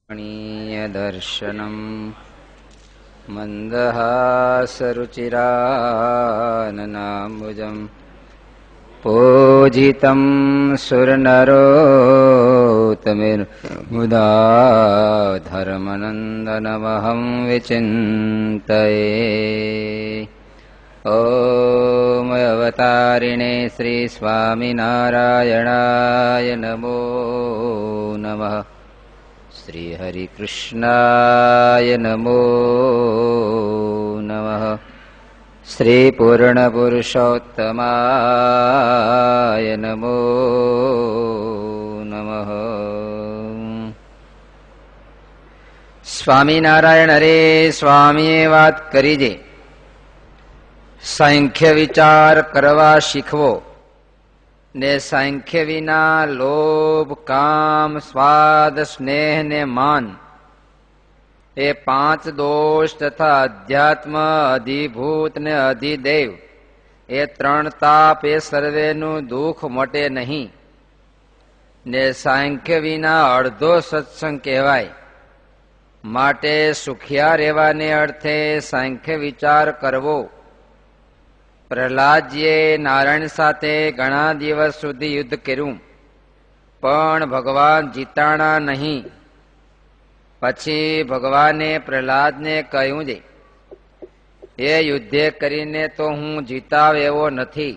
दर्शनम् मन्दहासरुचिराननाम्बुजम् पूजितं सुरनरोत्तमेर्मुदा धर्मनन्दनमहं विचिन्तये। ॐ अवतारिणे श्री स्वामिनारायणाय नमो नमः। श्री हरिकृष्णाय नमो नमः। श्री पूर्णपुरुषोत्तमाय नमो नमः। સ્વામિનારાયણ હરે સ્વામીએ વાત કરી છે, સાંખ્ય વિચાર કરવા શીખવો ને સાંખ્ય વિના લોભ, કામ, સ્વાદ, સ્નેહ ને માન એ પાંચ દોષ તથા અધ્યાત્મ, અધિભૂત ને અધિદેવ એ ત્રણ તાપ એ સર્વેનું દુઃખ મટે નહીં ને સાંખ્ય વિના અડધો સત્સંગ કહેવાય. માટે સુખિયા રહેવાને અર્થે સાંખ્ય વિચાર કરવો. પ્રહલાદજીએ નારાયણ સાથે ઘણા દિવસ સુધી યુદ્ધ કર્યું, પણ ભગવાન જીતાણા નહીં. પછી ભગવાને પ્રહલાદને કહ્યું છે, એ યુદ્ધે કરીને તો હું જીતાવ એવો નથી.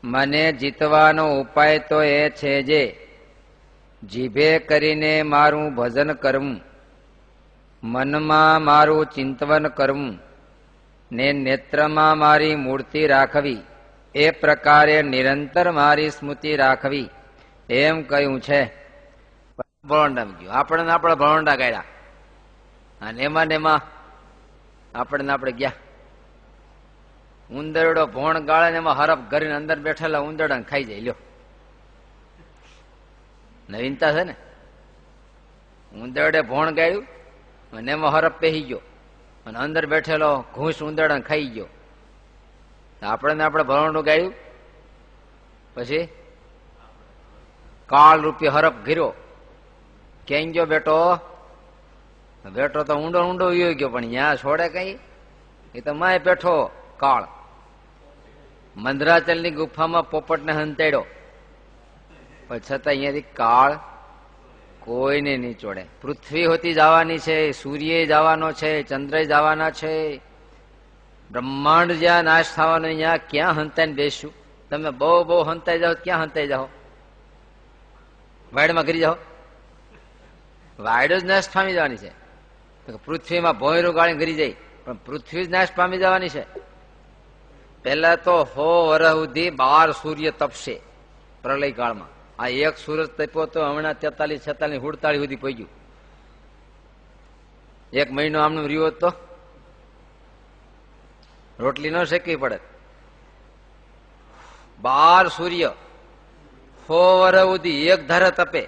મને જીતવાનો ઉપાય તો એ છે જે જીભે કરીને મારું ભજન કરવું, મનમાં મારું ચિંતન કરવું ને નેત્રમાં મારી મૂર્તિ રાખવી, એ પ્રકારે નિરંતર મારી સ્મૃતિ રાખવી, એમ કહ્યું છે. ભણોંડા ગયું, આપણને આપણા ભણોંડા ગાળ્યા અને એમાં ને એમાં આપણે ગયા. ઉંદરડો ભોણ ગાળે ને એમાં હરફ કરીને અંદર બેઠેલા ઉંદરડા ખાઈ જાય. લ્યો, નવીનતા છે ને. ઉંદરડે ભોણ ગાળ્યું અને એમાં હરફ પહેરી ગયો અને અંદર બેઠેલો ઘૂસ ઉંદરડા ખાઈ ગયો. આપણે ભરણું ગાયું, પછી કાળ રૂપી હરફ ઘીર્યો. ક્યાં ગયો બેટો? બેટો તો ઊંડો ઊંડો વિયો ગયો, પણ ત્યાં છોડે કઈ? એ તો માય બેઠો કાળ. મંદરાચલની ગુફામાં પોપટને હંતાડ્યો, પણ છતાં અહીંયાથી કાળ કોઈને નહીં ચોડે. પૃથ્વી હોતી જવાની છે, સૂર્ય જવાનો છે, ચંદ્ર જવાના છે, બ્રહ્માંડ જ્યાં નાશ થવાનો ત્યાં ક્યાં હંતાઈને બેસશું? તમે બહુ બહુ હંતાઈ જાઓ, ક્યાં હંતાઈ જાઓ? વાયડમાં કરી જાઓ. વાયડો જ નાશ પામી જવાની છે. પૃથ્વીમાં ભોંયરું ગાળી ગરી જાય, પણ પૃથ્વી જ નાશ પામી જવાની છે. પેલા તો 100 વર્ષ સુધી 12 સૂર્ય તપશે પ્રલય કાળમાં. આ એક સૂરજ તપ્યો તો હમણાં 43, 46, 47 સુધી પહોંચ્યું. એક મહિનો આમનું રહ્યો તો રોટલી ન શેકવી પડે. 12 સૂર્ય 100 વર્ષ સુધી એક ધારે તપે,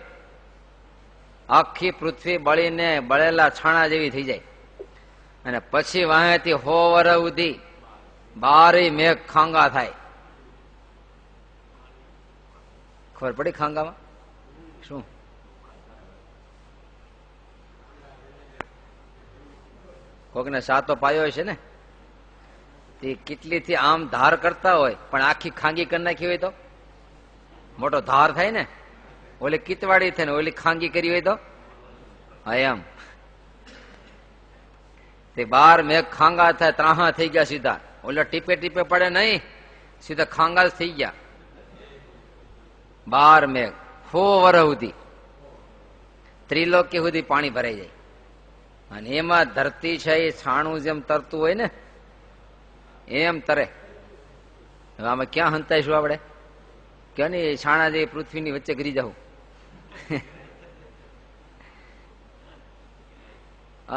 આખી પૃથ્વી બળીને બળેલા છાણા જેવી થઈ જાય. અને પછી વાંહેથી 100 વર્ષ સુધી 12 મેઘ ખાંગા થાય. ખબર પડી ખાંગામાં શું? કોકને સાતો પાયો છે ને, તે કેટલી થી આમ ધાર કરતા હોય પણ આખી ખાંગી કરી નાખી હોય તો મોટો ધાર થાય ને. ઓલી કિતવાડી થાય ને ઓલી ખાંગી કરી હોય તો એમ તે 12 મેઘ ખાંગા થાય, ત્રાહા થઈ ગયા સીધા. ઓલા ટીપે ટીપે પડે નહીં, સીધા ખાંગા જ થઈ ગયા. 12 મેઘ 100 વર્ષ સુધી ત્રિલોકી સુધી પાણી ભરાઈ જાય. અને એમાં ધરતી છે એ છાણું જેમ તરતું હોય ને એમ તરે. હવે આમાં ક્યાં હંતાઈશું આપણે? ક્યાં નહીં છાણા જે પૃથ્વીની વચ્ચે ગરી જાવ.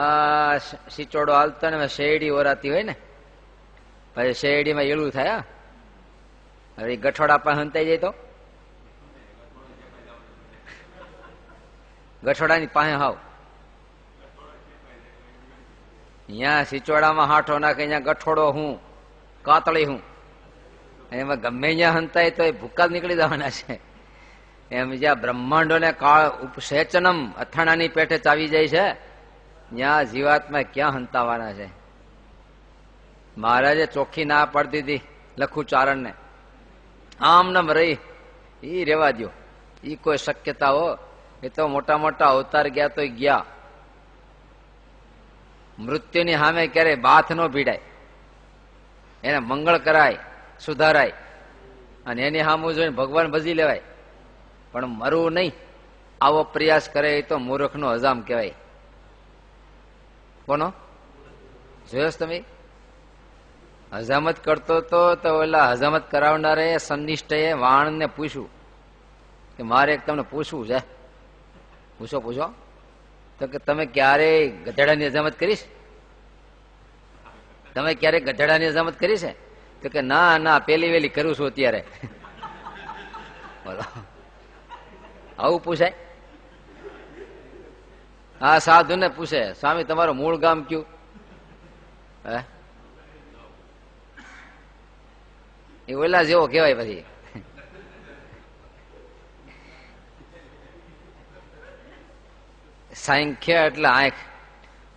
આ સિચોડો હાલતો ને શેરડી ઓરાતી હોય ને, પછી શેરડીમાં એળું થાય. હવે ગઠોડા પાસે હંતાઈ જાય તો ગઠોડાની પાસે હાવ અહીંયા સિચોડામાં હાઠો નાખે, અહીંયા ગઠોડો હું કાતળી હું, એમાં ગમે ત્યાં હંતાય તો એ ભૂકા નીકળી જવાના છે. એમ જ્યાં બ્રહ્માંડોને કાળ ઉપસેચનમ અથાણાની પેટે ચાવી જાય છે, ત્યાં જીવાત્મા ક્યાં હંતાવાના છે? મહારાજે ચોખ્ખી ના પાડતી હતી લખુ ચારણને, આમ નમ રહી ઈ રેવા દો, ઈ કોઈ શક્યતા હો? એ તો મોટા મોટા અવતાર ગયા તો ગયા. મૃત્યુની સામે ક્યારેય બાથ ન ભીડાય, એને મંગળ કરાય, સુધારાય, અને એની સામું જોઈને ભગવાન ભજી લેવાય, પણ મરવું નહીં. આવો પ્રયાસ કરે એ તો મૂર્ખનો હજામ કહેવાય. કોનો જોયો તમે? હજામત કરતો તો ઓલા હજામત કરાવનારે સંનિષ્ઠએ વાણને પૂછ્યું કે મારે એક તમને પૂછવું છે. પૂછો પૂછો. તો કે તમે ક્યારેય ગધેડાની હજામત કરીશ? તમે ક્યારેય ગધેડાની હજામત કરી છે? તો કે ના ના, પેલી વેલી કરું છું અત્યારે. બોલો, આવું પૂછાય? હા, સાધુ ને પૂછે, સ્વામી તમારું મૂળ ગામ કયું? હે, એ ઓલા જેવો કહેવાય. પછી સાંખ્ય એટલે આંખ.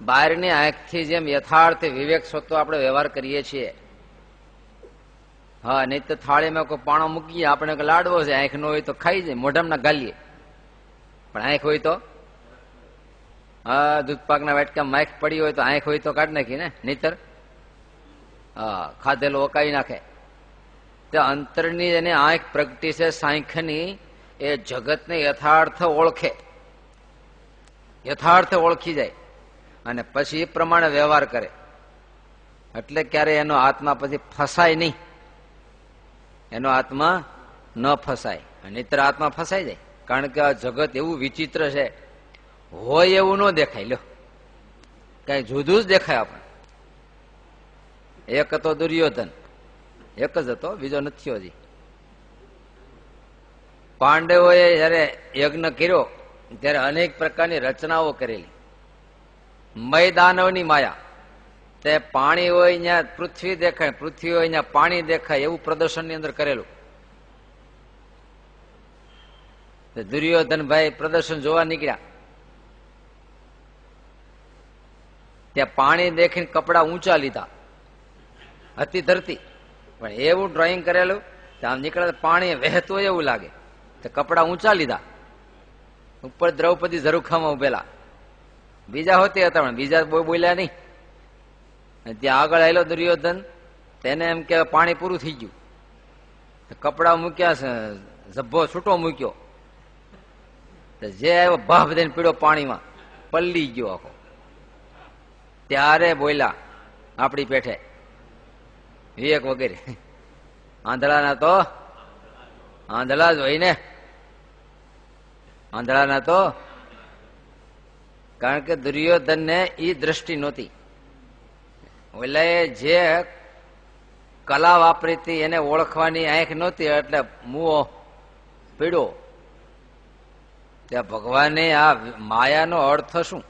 બહારની આંખથી જેમ યથાર્થ વિવેક સ્વતો આપણે વ્યવહાર કરીએ છીએ. હા, નહીં તો થાળીમાં કોઈ પાણો મૂકીએ, આપણે લાડવો છે, આંખ નો હોય તો ખાઈ જાય, મોઢામાં ના ગાલીએ. પણ આંખ હોય તો, હા, દૂધપાકના વાટકા માખ પડી હોય તો આંખ હોય તો કાઢી નાખી ને, નહીતર હા ખાધેલું ઓકાવી નાખે. તે અંતરની એને આંખ પ્રગટી છે સાંખ્યની, એ જગતને યથાર્થ ઓળખે, યથાર્થ ઓળખી જાય અને પછી એ પ્રમાણે વ્યવહાર કરે. એટલે ક્યારે એનો આત્મા પછી ફસાય નહીં, એનો આત્મા ન ફસાય. નહીતર આત્મા ફસાઈ જાય. કારણ કે આ જગત એવું વિચિત્ર છે, હોય એવું ન દેખાય. લ્યો, કઈ જુદું જ દેખાય આપણે. એક હતો દુર્યોધન, એક જ હતો, બીજો નથી હજી. પાંડવોએ જયારે યજ્ઞ કર્યો ત્યારે અનેક પ્રકારની રચનાઓ કરેલી. મય માયા, તે પાણી હોય ત્યાં પૃથ્વી દેખાય, પૃથ્વી હોય ત્યાં પાણી દેખાય, એવું પ્રદર્શનની અંદર કરેલું. દુર્યોધન ભાઈ પ્રદર્શન જોવા નીકળ્યા, ત્યાં પાણી દેખીને કપડા ઊંચા લીધા, હતી ધરતી, પણ એવું ડ્રોઈંગ કરેલું આમ નીકળે પાણી વહેતું એવું લાગે. તો કપડા ઊંચા લીધા, ઉપર દ્રૌપદી ઝરૂખામાં ઉભેલા. બીજા હોતી હતા પણ બીજા બહુ બોલ્યા નહીં. ત્યાં આગળ આવેલો દુર્યોધન, તેને એમ કે પાણી પૂરું થઈ ગયું, કપડા મૂક્યા, ઝભ્ભો છૂટો મૂક્યો, જે આવ્યો ભાફ દઈને પીડ્યો પાણીમાં, પલ્લી ગયો આખો. ત્યારે બોલ્યા આપણી પેઠે વિવેક વગેરે, આંધળાના તો આંધળા જ હોય ને, આંધળાના તો. કારણ કે દુર્યોધનને ઈ દ્રષ્ટિ નહોતી. ઓલાએ જે કલા વાપરી હતી એને ઓળખવાની આંખ નહોતી, એટલે મુઓ પીડ્યો. ત્યાં ભગવાને આ માયાનો અર્થ શું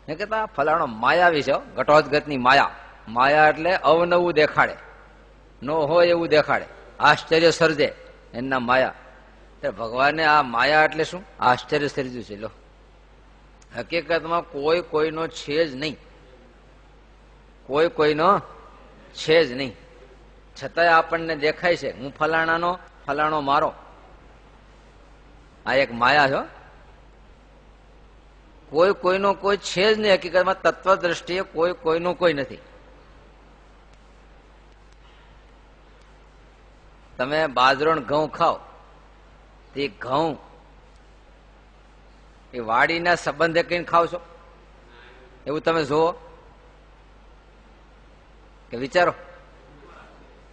એ કહેતા, ફલાણો માયાવી છે, ઘટોદગતની માયા. માયા એટલે અવનવું દેખાડે, ન હોય એવું દેખાડે, આશ્ચર્ય સર્જે, એના માયા. ભગવાને આ માયા એટલે શું? આશ્ચર્ય સર્જ્યું છે. લો, હકીકતમાં કોઈ કોઈનો છે જ નહીં, કોઈ કોઈનો છે જ નહીં. છતાંય આપણને દેખાય છે હું ફલાણાનો, ફલાણો મારો. આ એક માયા છે. કોઈ કોઈનો કોઈ છે જ નહીં. હકીકતમાં તત્વ દ્રષ્ટિએ કોઈ કોઈનું કોઈ નથી. તમે બાજરો ઘઉં ખાઓ, તે ઘઉં એ વાડીના સંબંધે કઈ ખાવ છો એવું તમે જોવો કે વિચારો?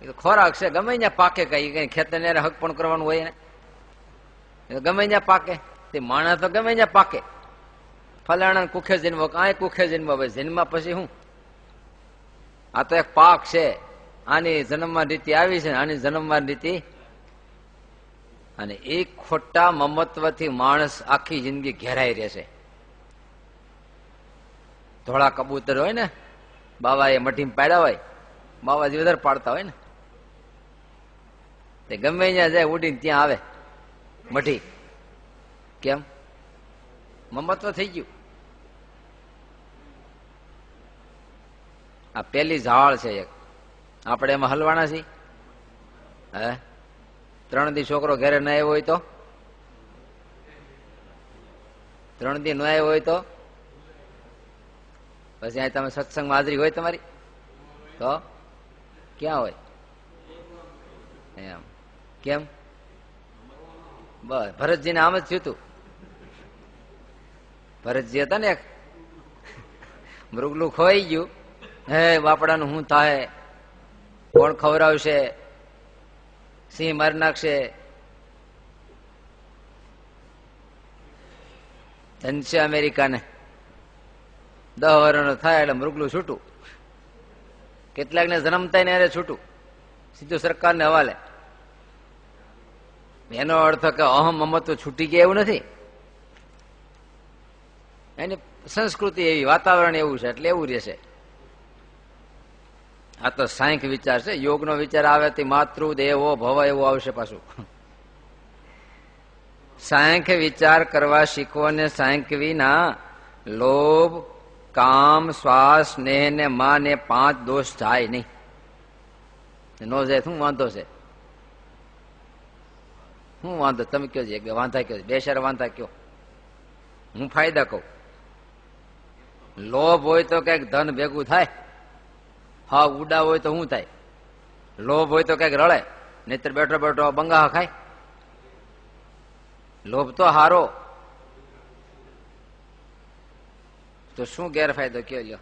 એ તો ખોરાક છે, ગમે ત્યાં પાકે. કઈ ખેતરને હક પણ કરવાનું હોય ને, ગમે ત્યાં પાકે. તે માણસ તો ગમે ત્યાં પાકે. ફલાણા કુખે જન્મ, કાંઈ કુખે જન્મ, જન્મ પછી શું? આ તો એક પાક છે. આની જન્મમાં રીતિ આવી છે, આની જન્મમાં રીતિ. અને એ ખોટા મમત્વથી માણસ આખી જિંદગી ઘેરાઈ રહેશે. ધોળા કબૂતર હોય ને, બાવા એ મઠીમાં પાડ્યા હોય, બાવાજી વધારે પાડતા હોય ને, તે ગમે ત્યાં જાય ઉડીને ત્યાં આવે મઠી. કેમ? મમત્વ થઈ ગયું. આ પેલી ઝાડ છે એક, આપણે એમાં હલવાના છીએ. હે 3 દી છોકરો ઘરે ન આવ્યો હોય તો, 3 દી ન આવ્યો હોય તો પછી અહીં તમે સત્સંગમાં હાજરી હોય તમારી તો ક્યાં હોય? એમ કેમ? બસ ભરતજીને આમ જ થયું હતું. ભરતજી હતા ને એક, મૃગલું ખોવાઈ ગયું. હે બાપડાનું શું થાય, કોણ ખવડાવશે, સિંહ મારી નાખશે, ધનશે અમેરિકાને. 10 વર્ષનો થાય એટલે મૃગલું છૂટું. કેટલાકને જન્મ થાય ને એને છૂટું, સીધું સરકારને હવાલે. એનો અર્થ કે અહમ મમત્વ છૂટી ગયા એવું નથી. એની સંસ્કૃતિ એવી, વાતાવરણ એવું છે એટલે એવું રહેશે. આ તો સાંખ્ય વિચાર છે. યોગનો વિચાર આવે તે માતૃ દેવો ભવ એવું આવશે પાછું. સાંખ્ય વિચાર કરવા શીખવો ને સાંખ્ય વિના લોભ, કામ, શ્વાસ, સ્નેહ ને માં ને 5 દોષ જાય નહીં. નો જાય શું વાંધો છે? શું વાંધો? તમે કયો છે? વાંધા કયો? 2 શેર વાંધા કયો? હું ફાયદા કહું. લોભ હોય તો કઈક ધન ભેગું થાય. હા ઉડા હોય તો શું થાય? લોભ હોય તો કઈક રળે, નહીતર બેઠો બેઠો બંગા ખાય. લોભ તો હારો. તો શું ગેરફાયદો કયો લ્યો?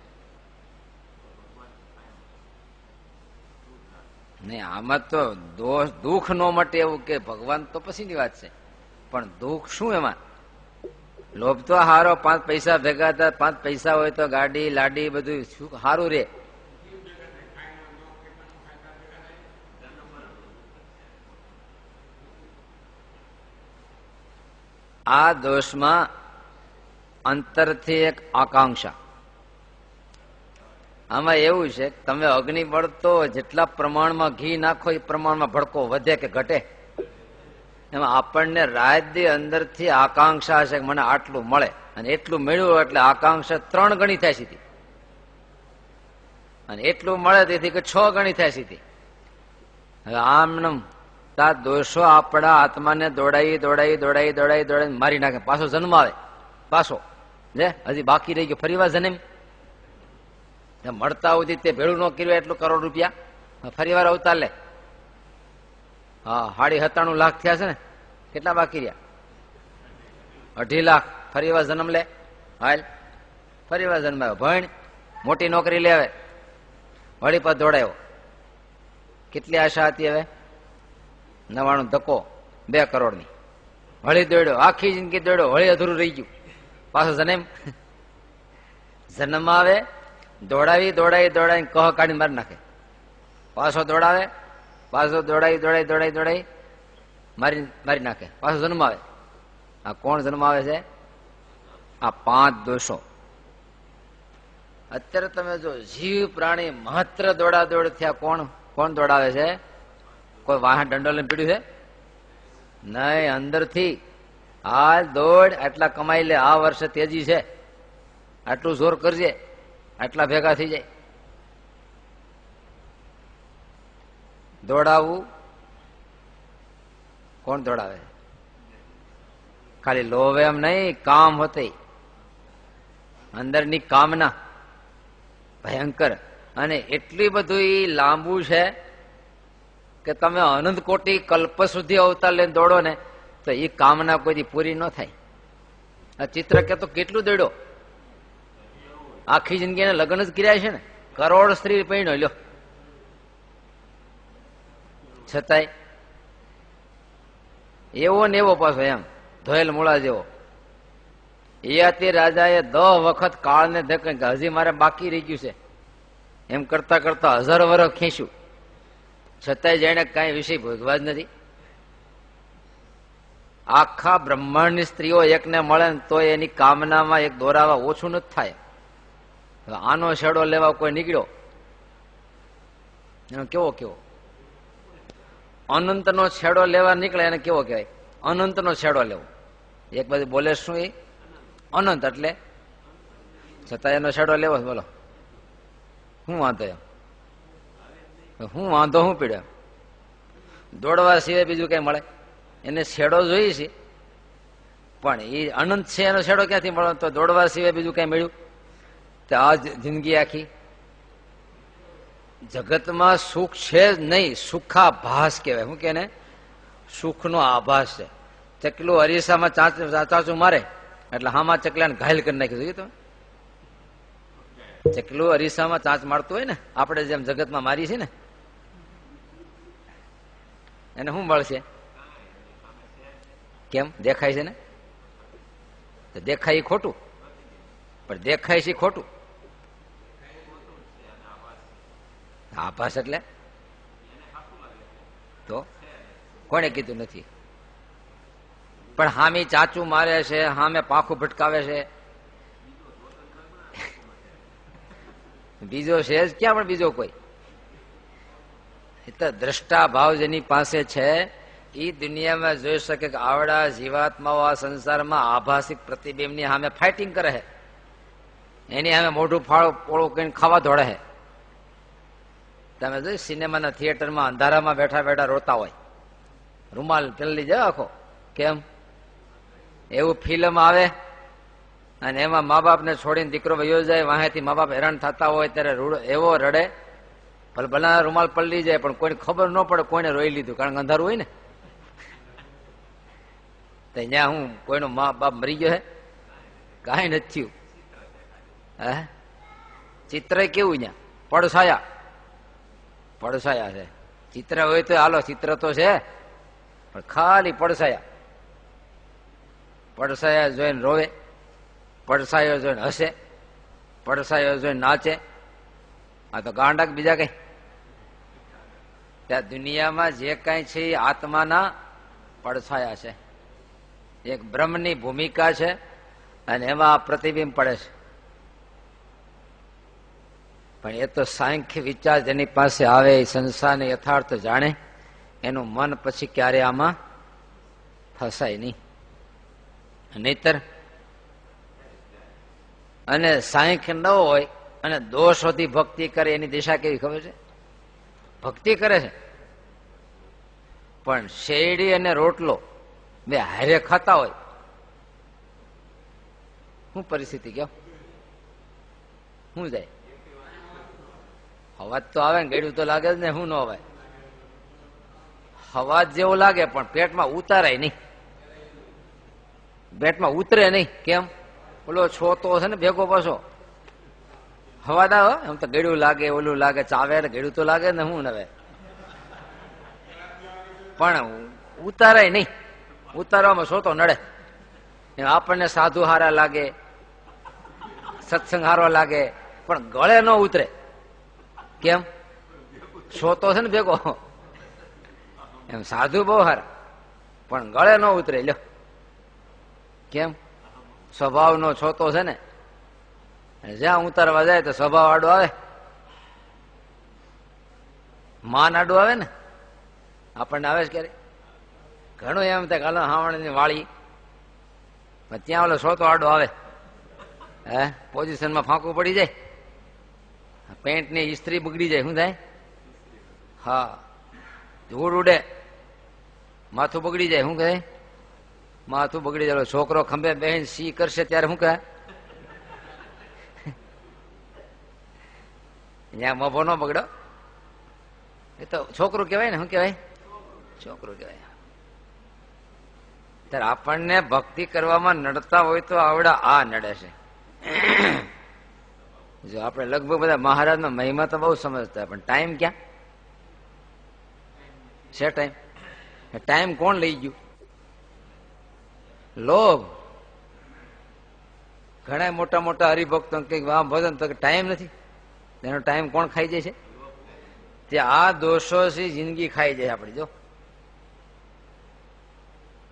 નહીં આમાં તો દોષ દુઃખ નો મટે એવું કે ભગવાન તો પછીની વાત છે, પણ દુઃખ શું એમાં? લોભ તો હારો. 5 પૈસા ભેગા થાય, 5 પૈસા હોય તો ગાડી લાડી બધું શું સારું રે. આ દોષમાં અંતરથી એક આકાંક્ષા. આમાં એવું છે તમે અગ્નિ બળતો જેટલા પ્રમાણમાં ઘી નાખો એ પ્રમાણમાં ભડકો વધે કે ઘટે. એમાં આપણને રાત દી અંદરથી આકાંક્ષા છે કે મને આટલું મળે, અને એટલું મેળવ્યું એટલે આકાંક્ષા 3 ગણી થાય સીધી, અને એટલું મળે તેથી કે 6 ગણી થાય સીધી. હવે આમ તા દોષો આપણા આત્માને દોડાઈ દોડાઈ દોડાઈ દોડાઈ દોડાઈ મારી નાખે. પાછો જન્મ આવે, પાછો જે હજી બાકી રહી ગયો ફરી વાર જન્મ. મળતા સુધી તે ભેળું ન કર્યું એટલું કરોડ રૂપિયા ફરી વાર અવતાર લે. હા 97 લાખ થયા છે ને, કેટલા બાકી રહ્યા? 2.5 લાખ. ફરી વાર જન્મ લે, હાલ ફરી વાર જન્મ આવ્યો, ભણ મોટી નોકરી લે, હવે વળી પર દોડાયો. કેટલી આશા હતી? હવે 99 ધક્કો 2 કરોડની. વળી દોડ્યો, આખી જિંદગી દોડ્યો, વળી અધૂરું રહી ગયું. પાછો જન્મ. જન્મ આવે, દોડાવી દોડાઈ દોડાઈ કહ કાઢી મારી નાખે. પાછો દોડાવે, પાછો દોડાઈ દોડાઈ દોડાઈ દોડાઈ મારી નાખે. પાછો જન્મ આવે. આ કોણ જન્મ આવે છે? આ 5 દોષો. અત્યારે તમે જો જીવ પ્રાણી માત્ર દોડા દોડ થયા. કોણ દોડાવે છે? કોઈ વાહન દંડો લઈને પીડ્યું છે? નહીં, અંદરથી હાલ દોડ, આટલા કમાઈ લે, આ વર્ષે તેજી છે, આટલું જોર કરજે, આટલા ભેગા થઈ જાય. દોડાવવું કોણ દોડાવે? ખાલી લોભ એમ નહીં, કામ હોતે, અંદરની કામના ભયંકર. અને એટલી બધું લાંબુ છે કે તમે અનંત કોટી કલ્પ સુધી અવતાર લઈને દોડો ને તો એ કામના કોઈ પૂરી ન થાય. આ ચિત્ર કે તો કેટલું દોડ્યો, આખી જિંદગી એને લગ્ન જ કર્યા છે ને, કરોડ સ્ત્રી પૈણો લ્યો, છતાંય એવો ને એવો પાછો એમ ધોયેલ મૂળા જેવો. યયાતિ રાજાએ 10 વખત કાળને ધકે કે હજી મારે બાકી રહી ગયું છે, એમ કરતા કરતા 1000 વર્ષ ખેંચ્યું, છતાંય જેને કઈ વિષય ભોગવા જ નથી. આખા બ્રહ્માંડની સ્ત્રીઓ એકને મળે ને તો એની કામનામાં એક દોરાવા ઓછું નથી થાય. આનો છેડો લેવા કોઈ નીકળ્યો, એનો કેવો કેવો અનંતનો છેડો લેવા નીકળે એને કેવો કહેવાય? અનંતનો છેડો લેવો. એક બાજુ બોલે શું એ અનંત, એટલે છતાં એનો છેડો લેવો. બોલો શું વાંધો એમ? હું વાંધો શું પીડ્યો? દોડવા સિવાય બીજું કઈ મળે? એને છેડો જોઈએ છે, પણ એ અનંત છે, એનો છેડો ક્યાંથી મળે? તો દોડવા સિવાય બીજું કઈ મળ્યું? તો આ જિંદગી આખી જગતમાં સુખ છે જ નહીં, સુખાભાસ કહેવાય. શું કે ને? સુખનો આભાસ છે. ચકલું અરીસામાં ચાચું મારે એટલે હામાં ચકલાને ઘાયલ કરી નાખ્યું. જોયું તમે? ચકલું અરીસામાં ચાંચ મારતું હોય ને, આપણે જેમ જગતમાં મારી છે ને, એને શું મળશે? કેમ? દેખાય છે ને? તો દેખાય ખોટું, પણ દેખાય છે ખોટું. આભાસ એટલે તો કોને કીધું નથી? પણ હામી ચાચું મારે છે, હામે પાંખું ભટકાવે છે, બીજો છે જ ક્યાં? પણ બીજો કોઈ એટલે દ્રષ્ટા ભાવ જેની પાસે છે એ દુનિયામાં જોઈ શકે કે આવડા જીવાત્માઓ આ સંસારમાં આભાસિક પ્રતિબિંબની સામે ફાઇટિંગ કરે છે, એની સામે મોઢું ફાળો પોળું કરીને ખાવા દોડે છે. તમે જોઈ સિનેમાના થિયેટરમાં અંધારામાં બેઠા બેઠા રોતા હોય, રૂમાલ પેલી જાય આખો. કેમ? એવું ફિલ્મ આવે અને એમાં મા બાપને છોડીને દીકરો વયો જાય, વાહેથી મા બાપ હેરાન થતા હોય ત્યારે એવો રડે, ભલા રૂમાલ પલળી જાય પણ કોઈને ખબર ન પડે કોઈને રોઈ લીધું, કારણ કે અંધારું હોય ને. તો ત્યાં હું કોઈનો મા બાપ મરી ગયો હે? કાંઈ નથી થયું. હે ચિત્ર કેવું? ત્યાં પડછાયા છે. ચિત્ર હોય તો હાલો, ચિત્ર તો છે પણ ખાલી પડછાયા જોઈને રોવે, પડછાયો જોઈને હસે, પડછાયો જોઈને નાચે. આ તો ગાંડા બીજા કઈ? ત્યાં દુનિયામાં જે કઈ છે એ આત્માના પડછાયા છે. એક બ્રહ્મની ભૂમિકા છે અને એમાં પ્રતિબિંબ પડે છે. પણ એ તો સાંખ્ય વિચાર જેની પાસે આવે એ સંસારને યથાર્થ જાણે, એનું મન પછી ક્યારે આમાં ફસાય નહીં. નહીતર અને સાંખ્ય ન હોય અને દોષોથી ભક્તિ કરે, એની દિશા કેવી ખબર છે? ભક્તિ કરે છે પણ શેરડી અને રોટલો બે હારે ખાતા હોય, શું પરિસ્થિતિ? કયો શું જાય? અવાજ તો આવે ને, ગળ્યું તો લાગે જ ને, શું ન અવાય? અવાજ જેવો લાગે પણ પેટમાં ઉતારાય નહીં, પેટમાં ઉતરે નહીં. કેમ? ઓલો છોતો છે ને ભેગો પાછો અવાજ આવે, એમ તો ગળ્યું લાગે, ઓલું લાગે, ચાવે એટલે ગળ્યું તો લાગે ને, શું હવે? પણ ઉતારાય નહીં. ઉતારવામાં છોતો નડે. આપણને સાધુ હારા લાગે, સત્સંગ હારો લાગે, પણ ગળે ન ઉતરે. કેમ? છોતો છે ને ભેગો. એમ સાધુ બહુ હારા પણ ગળે ન ઉતરે. લ્યો કેમ? સ્વભાવનો છોતો છે ને, જ્યાં ઉતારવા જાય તો સ્વભાવ આડો આવે, માન આડું આવે ને. આપણને આવે છે ક્યારે? ઘણું એમ થાય કાલે હાવણની વાળી, ત્યાં ઓલો છોતો આડો આવે, હે પોઝિશનમાં ફાંકું પડી જાય, પેન્ટની ઇસ્ત્રી બગડી જાય, શું થાય? હા, ધૂળ ઉડે, માથું બગડી જાય, શું કહે? માથું બગડી જાય. છોકરો ખંભે બહેન સી કરશે ત્યારે શું કહે? ત્યાં મોભો ન બગડો, એ તો છોકરું કહેવાય ને. શું કહેવાય? છોકરું કહેવાય. ત્યારે આપણને ભક્તિ કરવામાં નડતા હોય તો આવડા આ નડે છે. જો આપણે લગભગ બધા મહારાજનો મહિમા તો બહુ સમજતા, પણ ટાઈમ ક્યાં છે? ટાઈમ કોણ લઈ ગયું? લોભ. ઘણા મોટા મોટા હરિભક્તો કઈક વાહ ભજન તો ટાઈમ નથી, એનો ટાઈમ કોણ ખાઈ જાય છે? તે આ દોષો થી જિંદગી ખાઈ જાય આપડી. જો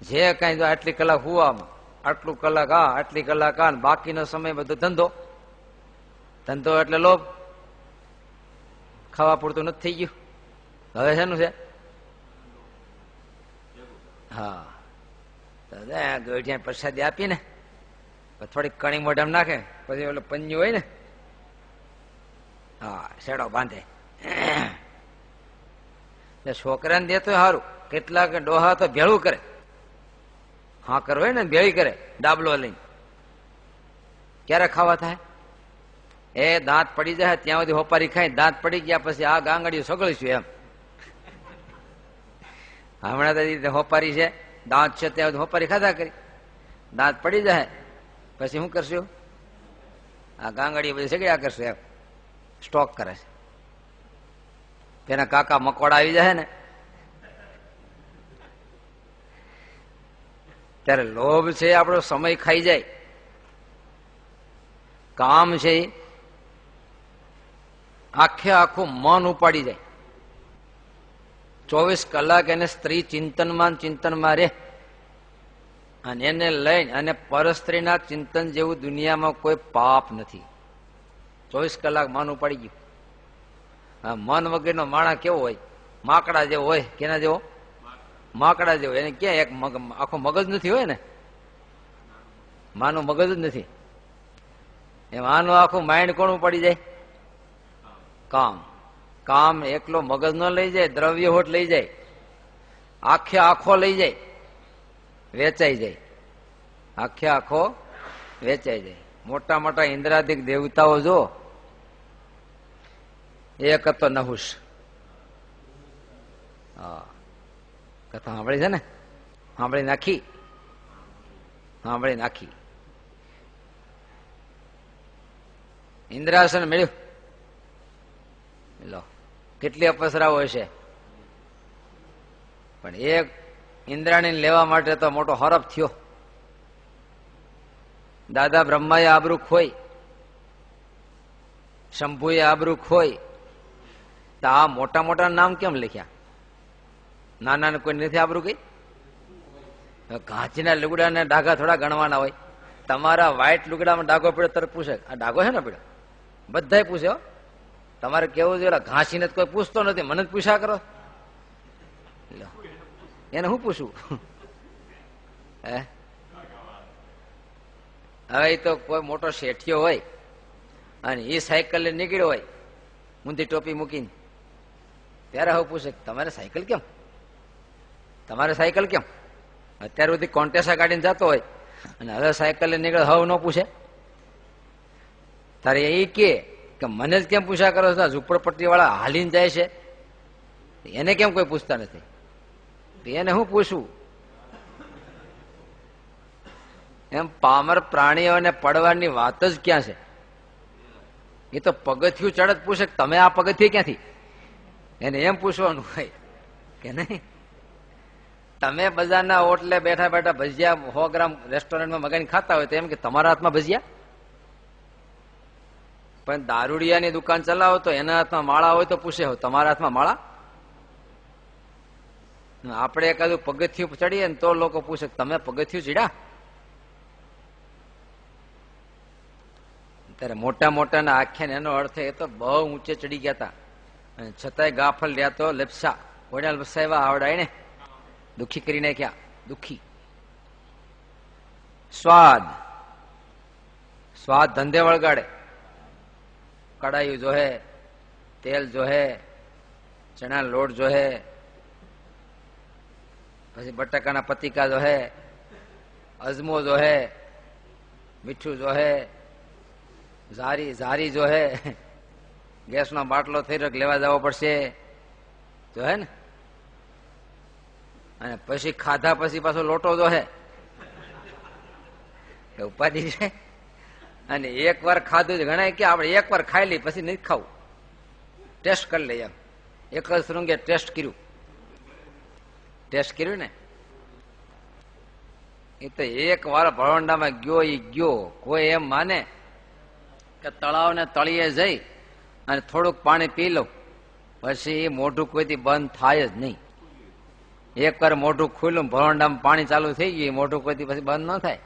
જે કઈ જો આટલી કલાક હુવામાં, આટલું કલાક આ, આટલી કલાક આ, બાકીનો સમય બધો ધંધો. ધંધો એટલે લોભ. ખાવા પૂરતું નથી થઈ ગયું, હવે શેનું છે? હા, ગોઠિયા પ્રસાદી આપીને થોડીક કણી મોઢામાં નાખે, પછી ઓલો પન્યું હોય ને, હા, શેડો બાંધે. છોકરાને દેતો સારું. કેટલાક ડોહા તો ભેળું કરે, હા કરો હોય ને ભેળી કરે ડાબલો લઈને. ક્યારે ખાવા થાય? એ દાંત પડી જાય ત્યાં સુધી હોપારી ખાઈ, દાંત પડી ગયા પછી આ ગાંગડીયું સગળીશું એમ. હમણાં તો હોપારી છે, દાંત છે ત્યાં સુધી હોપારી ખાધા કરી, દાંત પડી જાય પછી શું કરશું? આ ગાંગડી બધી સગડ્યા કરશે એમ સ્ટોક કરે છે. તેના કાકા મકોડા આવી જાય ને ત્યારે લોભ છે આપણો સમય ખાઈ જાય. કામ છે આખે આખું મન ઉપાડી જાય. 24 કલાક એને સ્ત્રી ચિંતનમાં રહે, અને એને લઈને અને પરસ્ત્રીના ચિંતન જેવું દુનિયામાં કોઈ પાપ નથી. 24 કલાક મન ઉપાડી ગયું. મન વગરનો માણસ કેવો હોય? માકડા જેવો હોય. કેના જેવો? માકડા જેવો. એને ક્યાં એક આખો મગજ નથી હોય ને, માનું મગજ જ નથી. એમ આનું આખું માઇન્ડ કોણ ઉપાડી જાય? કામ. કામ એકલો મગજ ન લઈ જાય, દ્રવ્ય હોટ લઈ જાય, આખે આખો લઈ જાય, વેચાઈ જાય, આખે આખો વેચાઈ જાય. મોટા મોટા ઇન્દ્રાદિક દેવતાઓ જો, એક હતો નહુષ. હા, કથા સાંભળી છે ને? સાંભળી નાખી. ઇન્દ્રાસન મળ્યું. લો, કેટલી અપસરાઓ હશે, પણ એક ઇન્દ્રાણી લેવા માટે તો મોટો હરફ થયો. દાદા બ્રહ્માએ આબરૂ ખોઈ, શંભુએ આબરૂ ખોઈ, તો આ મોટા મોટા નામ કેમ લખ્યા? નાના કોઈ નથી આબરૂ કઈ? ઘાંચીના લુગડાને ડાઘા થોડા ગણવાના હોય? તમારા વ્હાઈટ લુગડામાં ડાઘો પડ્યો તરત પૂછે આ ડાઘો છે ને પડ્યો? બધા પૂછે. તમારે કેવું જોઈએ? ઘાસીને કોઈ પૂછતો નથી, મને જ પૂછ્યા કરો. એને હું પૂછું? હે, હવે એ તો કોઈ મોટો શેઠિયો હોય અને એ સાયકલ લઈને નીકળ્યો હોય ઊંધી ટોપી મૂકીને, ત્યારે હવે પૂછે તમારે સાયકલ કેમ? તમારે સાયકલ કેમ? અત્યાર સુધી કોન્ટેસા ગાડીને જતો હોય અને હવે સાયકલ લઈને નીકળે, હવે ન પૂછે? તારે એ કે મને જ કેમ પૂછ્યા કરો છો? ઝુંપડપટ્ટી વાળા હાલીને જાય છે, એને કેમ કોઈ પૂછતા નથી? એને હું પૂછું? એમ પામર પ્રાણીઓને પડવાની વાત જ ક્યાં છે? એ તો પગથિયું ચડત પૂછે તમે આ પગથિયું ક્યાંથી? એને એમ પૂછવાનું હોય કે નહીં? તમે બજારના ઓટલે બેઠા બેઠા ભજીયા 100 ગ્રામ રેસ્ટોરન્ટમાં મગાઈને ખાતા હોય તો એમ કે તમારા હાથમાં ભજીયા? પણ દારૂડિયાની દુકાન ચલાવો તો એના હાથમાં માળા હોય તો પૂછે તમારા હાથમાં માળા? આપણે એકાદું પગથિયું ચડીએ ને તો લોકો પૂછે તમે પગથિયું ચડ્યા? ત્યારે મોટા મોટાના આખ્યાન એનો અર્થ એ તો બહુ ઊંચે ચડી ગયા હતા, અને છતાંય ગાફલ રહ્યા તો લપસા ઓડા લપસાવ્યા આવડાય ને દુઃખી કરી નાખ્યા. દુઃખી. સ્વાદ ધંધે વળગાડે. કડાયું જોહે, તેલ જોહે, ચણા લોટ જોહે, પછી બટાકાના પતિકા જોહે, અજમો જોહે, મીઠું જોહે, ઝારી જોહે, ગેસનો બાટલો થઈ રહ્યો લેવા જવો પડશે જોહે ને, અને પછી ખાધા પછી પાછો લોટો જોહે. ઉપાધિ છે. અને એક વાર ખાધું ગણાય કે આપણે એક વાર ખાઈ લઈ પછી નથી ખાવું, ટેસ્ટ કરી લઈએ. એમ એક જ શૃંગે ટેસ્ટ કર્યું ને એ તો એક વાર ભળવંડામાં ગયો એ ગયો. કોઈ એમ માને કે તળાવને તળિયે જઈ અને થોડુંક પાણી પી લઉં પછી મોઢું કોઈથી બંધ થાય જ નહીં. એક વાર મોઢું ખુલ્લું ભળવંડામાં પાણી ચાલુ થઈ ગયું, મોઢું કોઈથી પછી બંધ ન થાય.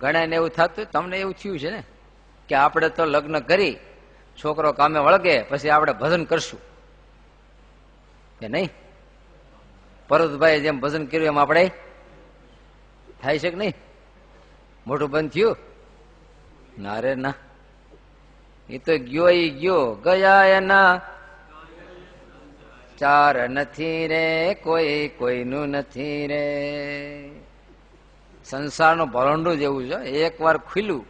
ઘણા ને એવું થતું, તમને એવું થયું છે ને કે આપણે તો લગ્ન કરી છોકરો કામે વળગે પછી આપણે ભજન કરશું કે નહીં? પરતભાઈ જેમ ભજન કર્યું એમ આપણે થાય છે કે નહીં? મોટું બંધ થયું? ના રે ના, એ તો ગયો ગયા એના ચાર નથી રે, કોઈ કોઈનું નથી રે. સંસારનું ભરંડું જેવું છે, એક વાર ખુલ્યું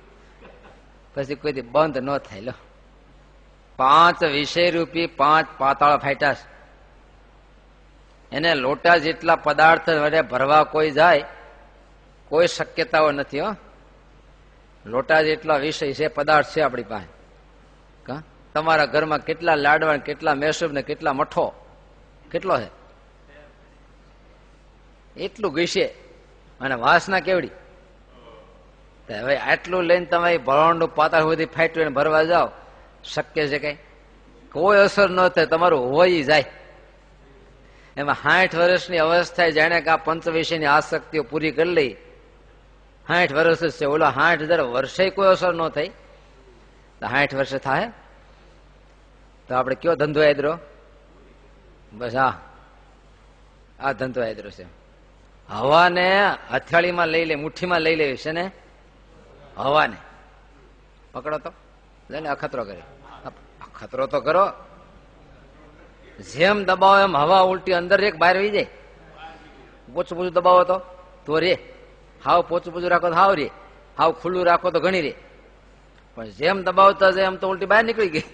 પછી કોઈ બંધ ન થાય. લો, 5 વિષય રૂપી 5 પાતાળ ફાટ્યા છે. એને લોટા જેટલા પદાર્થ વડે ભરવા કોઈ જાય, કોઈ શક્યતાઓ નથી. હો, લોટા જેટલા વિષય છે, પદાર્થ છે આપણી પાસે. તમારા ઘરમાં કેટલા લાડવા, કેટલા મેસૂબ ને કેટલા મઠો, કેટલો છે? એટલું ઘીશે. અને વાસના કેવડી. હવે આટલું લઈને તમે ભરણનું પાતાળ સુધી ફાટ્યું ભરવા જાઓ, શક્ય છે કઈ? કોઈ અસર ન થાય, તમારું હોય જાય. એમાં 60 વર્ષની અવસ્થાએ જાણે કે આ પંચ વિષયની આસક્તિઓ પૂરી કરી લઈ. 60 વર્ષ જ છે, ઓલો 60,000 વર્ષે કોઈ અસર ન થઈ તો 60 વર્ષે થાય તો આપણે કયો ધંધો આદરો? બસ આ ધંધો આદરો છે. હવાને હથિયાળીમાં લઈ લે, મુઠ્ઠીમાં લઈ લેવી છે ને. હવાને પકડો તો લઈને અખતરો કરે. અખતરો તો કરો. જેમ દબાવો એમ હવા ઉલટી અંદર એક બહાર આવી જાય. પોચું પોચું દબાવો તો રે. હાવ પોચું પોચું રાખો તો હાવ રે, હાવ ખુલ્લું રાખો તો ઘણી રે. પણ જેમ દબાવતા જાય એમ તો ઉલટી બહાર નીકળી ગઈ.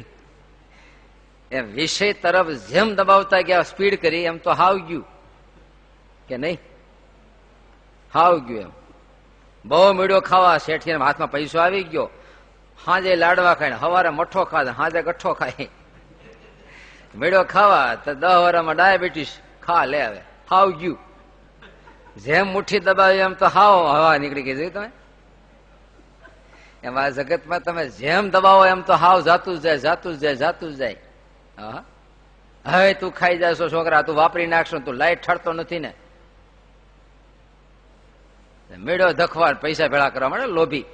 એમ વિષય તરફ જેમ દબાવતા ગયા, સ્પીડ કરી, એમ તો હાવ ગયું કે નહીં? હાવ ગયું. એમ બહુ મીઠો ખાવા, શેઠિયાના હાથમાં પૈસો આવી ગયો, હાજે લાડવા ખાય, સવારે મઠો ખાય, હાજે ગઠ્ઠો ખાય. મેળો ખાવા તો 10 વર્ષમાં ડાયાબિટીસ ખા લે. હવે હાવ ગયું. જેમ મુઠ્ઠી દબાવી એમ તો હાવ હવા નીકળી ગઈ. જોયું તમે? એમ આ જગતમાં તમે જેમ દબાવો એમ તો હાવ જાતું જ જાય, જાતું જ જાય, જાતું જ જાય. હા, હવે તું ખાઈ જાશો છોકરા, તું વાપરી નાખશો, તું લાઈટ ઠરતો નથી ને. મેળો ધખવા, પૈસા ભેળા કરવા માટે લોભી.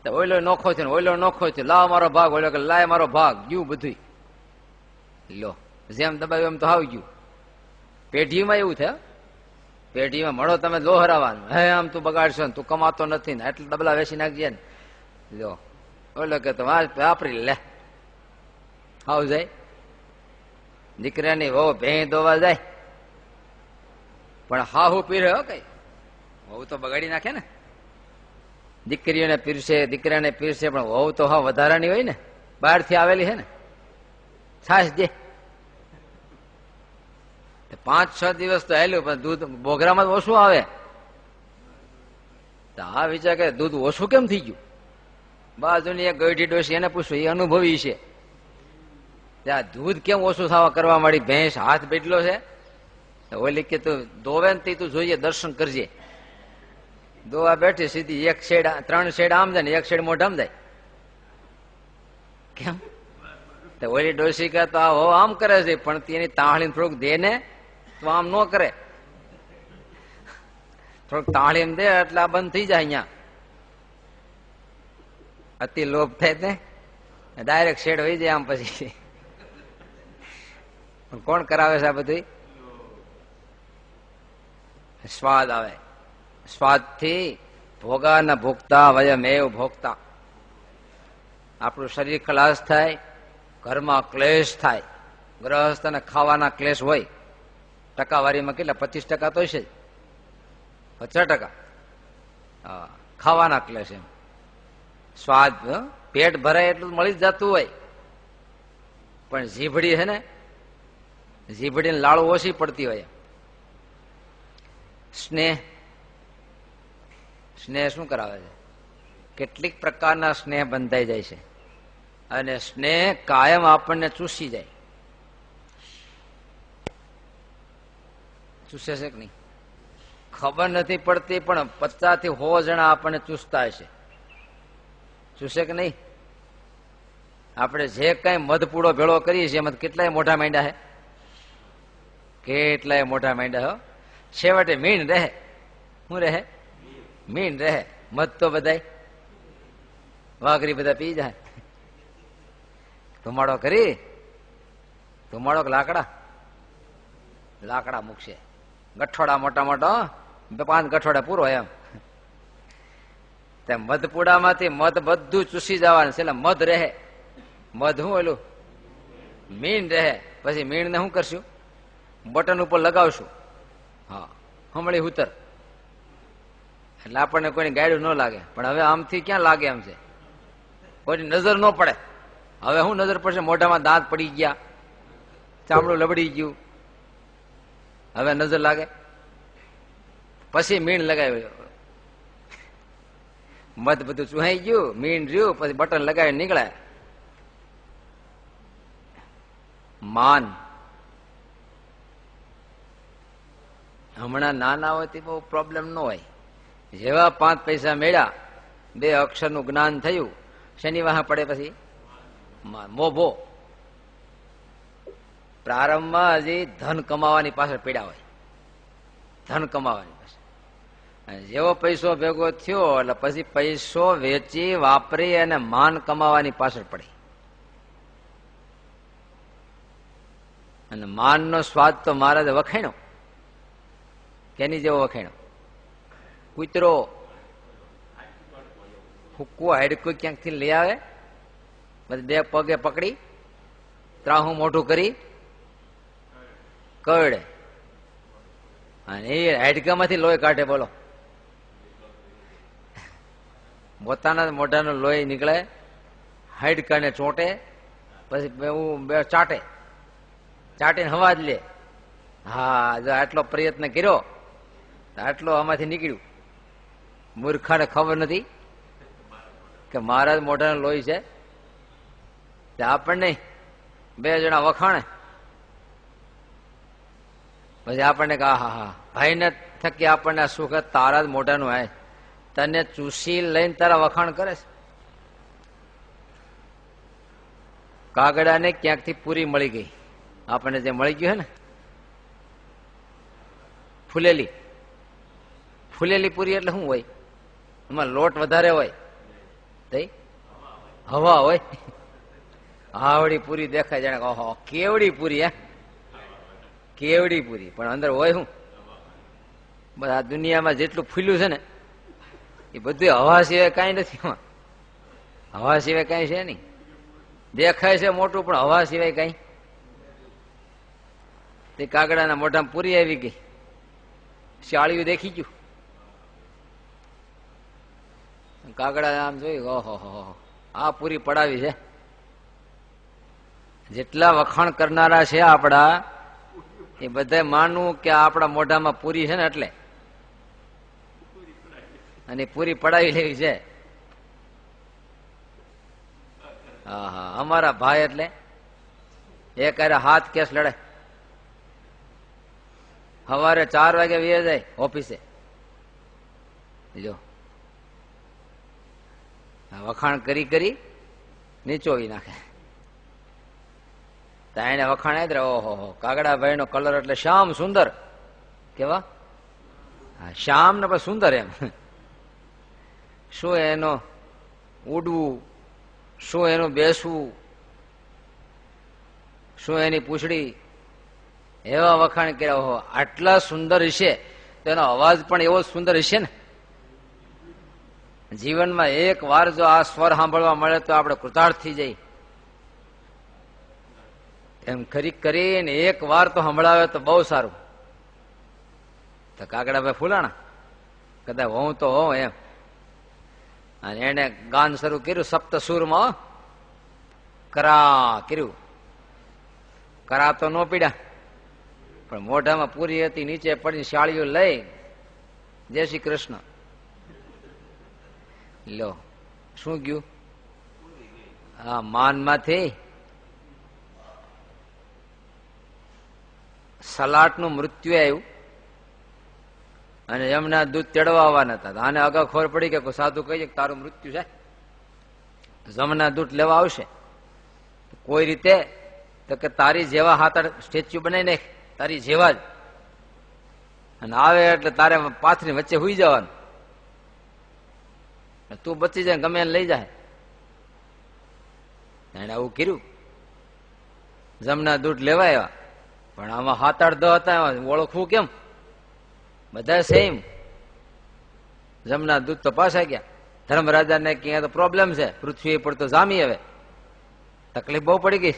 ઓઈલો નોખો થયો, ઓઈલો નોખો થયો, લાવ મારો ભાગ, ઓઈલો કે લાય મારો ભાગ, ગયું બધું. લો, જેમ દબાવ્યું એમ તો આવી ગયું. પેઢીમાં એવું થાય. પેઢીમાં મળો તમે લો હરાવાનું, હે આમ તું બગાડશો ને, તું કમાતો નથી ને, એટલે ડબલા વેચી નાખજે ને. લો, ઓલો કે તો વાપરી લે, આવ જાય. દીકરાની વહુ ભેં દોવા જાય, પણ હાહુ પીરે હો કઈ. વહુ તો બગાડી નાખે ને. દીકરીઓને પીરશે, દીકરાને પીરશે, પણ વહુ તો હા વધારાની હોય ને, બહારથી આવેલી છે ને. છાશ દે. 5-6 દિવસ તો આવેલું, પણ દૂધ બોગરામાં ઓછું આવે. તો આ વિચાર કે દૂધ ઓછું કેમ થઈ ગયું? બાજુની એક ગઈઢી ડોશી, એને પૂછ્યું, એ અનુભવી છે, ત્યાં દૂધ કેમ ઓછું થવા કરવા માંડી? ભેંસ હાથ બેઠલો છે. ઓલી કે તું દોવે ને તું જોઈએ, દર્શન કરજે. દોવા બેઠી સીધી, એક શેડ 3 શેડ આમ જાય ને 1 શેડ મોઢામાં જાય. કેમ? ઓલી ડોશી કે તો આમ કરે છે, પણ તેની તાળીને થોડુંક દે ને, તો આમ ન કરે. થોડુંક તાળીને દે એટલે આ બંધ થઈ જાય. અહીંયા અતિ લોભ થાય ને, ડાયરેક્ટ શેડ હોય જાય આમ. પછી કોણ કરાવે છે આ બધું? સ્વાદ આવે. સ્વાદથી ભોગા ન ભોગતા વયમેવ ભોગતા. આપણું શરીર ખલાસ થાય, ઘરમાં ક્લેશ થાય. ગ્રહસ્થને ખાવાના ક્લેશ હોય. ટકાવારીમાં કેટલા? 25% તો છે, 50%. હા, ખાવાના ક્લેશ. એમ સ્વાદ પેટ ભરાય એટલું મળી જ જતું હોય, પણ જીભડી છે ને, જીભડીને લાળુ ઓછી પડતી હોય. સ્નેહ, સ્નેહ શું કરાવે છે? કેટલીક પ્રકારના સ્નેહ બંધાઈ જાય છે, અને સ્નેહ કાયમ આપણને ચૂસી જાય. ચૂસે છે કે નહીં ખબર નથી પડતી, પણ 50 થી 100 જણા આપણને ચૂસતા હશે. ચૂસે કે નહીં? આપણે જે કઈ મધપૂડો ભેળો કરીએ છીએ એમાં કેટલાય મોઢા માંડ્યા છે, કેટલાય મોઢા માંડ્યા. હો, છેવટે મીણ રહે. શું રહે? મીણ રહે. મધ તો બધાય વાઘરી બધા પી જાય. ધુમાડો કરી, ધુમાડો લાકડા, લાકડા મૂકશે. ગઠોડા મોટા મોટા 5 ગઠોડા પૂરો એમ. તે મધપુડામાંથી મધ બધું ચૂસી જવાનું છે. એટલે મધ રહે. મધ શું ઓલું મીણ રહે. પછી મીણને શું કરશું? બટન ઉપર લગાવશું. હા, હમણાં ઉતર. એટલે આપણને કોઈની ગાડું ન લાગે. પણ હવે આમથી ક્યાં લાગે એમ છે? કોઈની નજર ન પડે. હવે શું નજર પડશે? મોઢામાં દાંત પડી ગયા, ચામડું લબડી ગયું, હવે નજર લાગે. પછી મીણ લગાવ્યું, મધ બધું ચુહાઈ ગયું, મીણ રહ્યું, પછી બટન લગાવી નીકળે. માન હમણાં નાના હોય તે બહુ પ્રોબ્લેમ ન હોય. જેવા 5 પૈસા મળ્યા, 2 અક્ષરનું જ્ઞાન થયું, શેની વાહ પડે પછી? મોભો. પ્રારંભમાં હજી ધન કમાવાની પાછળ પીડા હોય, ધન કમાવાની પાછળ. જેવો પૈસો ભેગો થયો એટલે પછી પૈસો વેચી વાપરી અને માન કમાવાની પાછળ પડે. અને માનનો સ્વાદ તો મહારાજે વખાણ્યો. કેની જેવો વખાણ્યો? કૂતરો હુકવું હાડકું ક્યાંકથી લઈ આવે, પછી 2 પગે પકડી ત્રાહું મોઢું કરી કરડે, અને એ હાડકામાંથી લોહી કાઢે. બોલો, પોતાના મોઢાનું લોહી નીકળે, હાડકાને ચોંટે, પછી ચાટે, ચાટીને હવા જ લે. હા, જો આટલો પ્રયત્ન કર્યો આટલો આમાંથી નીકળ્યું. મૂર્ખાને ખબર નથી કે મહારાજ મોઢાનું લોહી છે. આપણને 2 જણા વખાણે, પછી આપણને કહે હા હા ભાઈને થકી આપણને સુખ તારા જ મોઢાનું હે, તને ચૂસી લઈને તારા વખાણ કરે છે. કાગડાને ક્યાંકથી પૂરી મળી ગઈ. આપણને જે મળી ગયું હે ને ફૂલેલી, ફૂલેલી પૂરી એટલે શું હોય? એમાં લોટ વધારે હોય, હવા હોય. હાવડી પૂરી દેખાય જાણે ઓહો કેવડી પૂરી. હે, કેવડી પૂરી, પણ અંદર હોય શું? બસ આ દુનિયામાં જેટલું ફૂલ્યું છે ને એ બધું હવા સિવાય કઈ નથી. એમાં હવા સિવાય કઈ છે નહીં. દેખાય છે મોટું, પણ હવા સિવાય કઈ. તે કાગડાના મોઢામાં પૂરી આવી ગઈ, શાળિયું દેખી ગયું. કાગડા આમ જોયું, ઓહો આ પૂરી પડાવી છે. જેટલા વખાણ કરનારા છે આપડા, એ બધા માનવું કે આપણા મોઢામાં પૂરી છે ને એટલે, અને પૂરી પડાવી લેવી છે. હા હા, અમારા ભાઈ એટલે એક હાથ કેસ લડે. સવારે 4 વાગે વી જાય ઓફિસે. જો વખાણ કરી કરી નીચોવી નાખે. એને વખાણ જ રહે, ઓહો કાગડાભાઈ નો કલર એટલે શ્યામ સુંદર. કેવા? શ્યામ ને પણ સુંદર એમ. શું એનો ઉડવું, શું એનું બેસવું, શું એની પૂંછડી, એવા વખાણ કર્યા. ઓહો આટલા સુંદર હશે તો એનો અવાજ પણ એવો સુંદર હશે ને. જીવનમાં 1 વાર જો આ સ્વર સાંભળવા મળે તો આપણે કૃતાર્થ થઈ જઈએ. એમ ખરી કરીને 1 વાર તો સંભળાવે તો બહુ સારું. તો કાગડાભાઈ ફૂલાણા કદાચ હોઉં તો હોઉં એમ. અને એને ગાન શરૂ કર્યું સપ્ત સુરમાં. કરા કર્યું. કરા તો ન પીડ્યા, પણ મોઢામાં પૂરી હતી, નીચે પડી શાળીઓ લઈ જય શ્રી કૃષ્ણ. લો શું ગયું? હા, માનમાંથી સલાટનું મૃત્યુ આવ્યું, અને એમના દૂધ તેડવા આવવાના હતા. આને અગાઉ ખબર પડી કે સાધુ કહીએ કે તારું મૃત્યુ છે, જમના દૂધ લેવા આવશે. કોઈ રીતે તો કે તારી જેવા 7-8 સ્ટેચ્યુ બનાવી નાખ, તારી જેવા જ, અને આવે એટલે તારે પાથરી વચ્ચે હુઈ જવાનું, તું બચી જાય, ગમે એને લઈ જાય. એને આવું કર્યું. જમના દૂધ લેવા આવ્યા, પણ આમાં 7-8 હતા, ઓળખવું કેમ? બધા સેમ. જમના દૂધ તો પાછા ગયા. ધર્મરાજાને ક્યાં તો પ્રોબ્લેમ છે, પૃથ્વી પર તો જામી, હવે તકલીફ બહુ પડી ગઈ.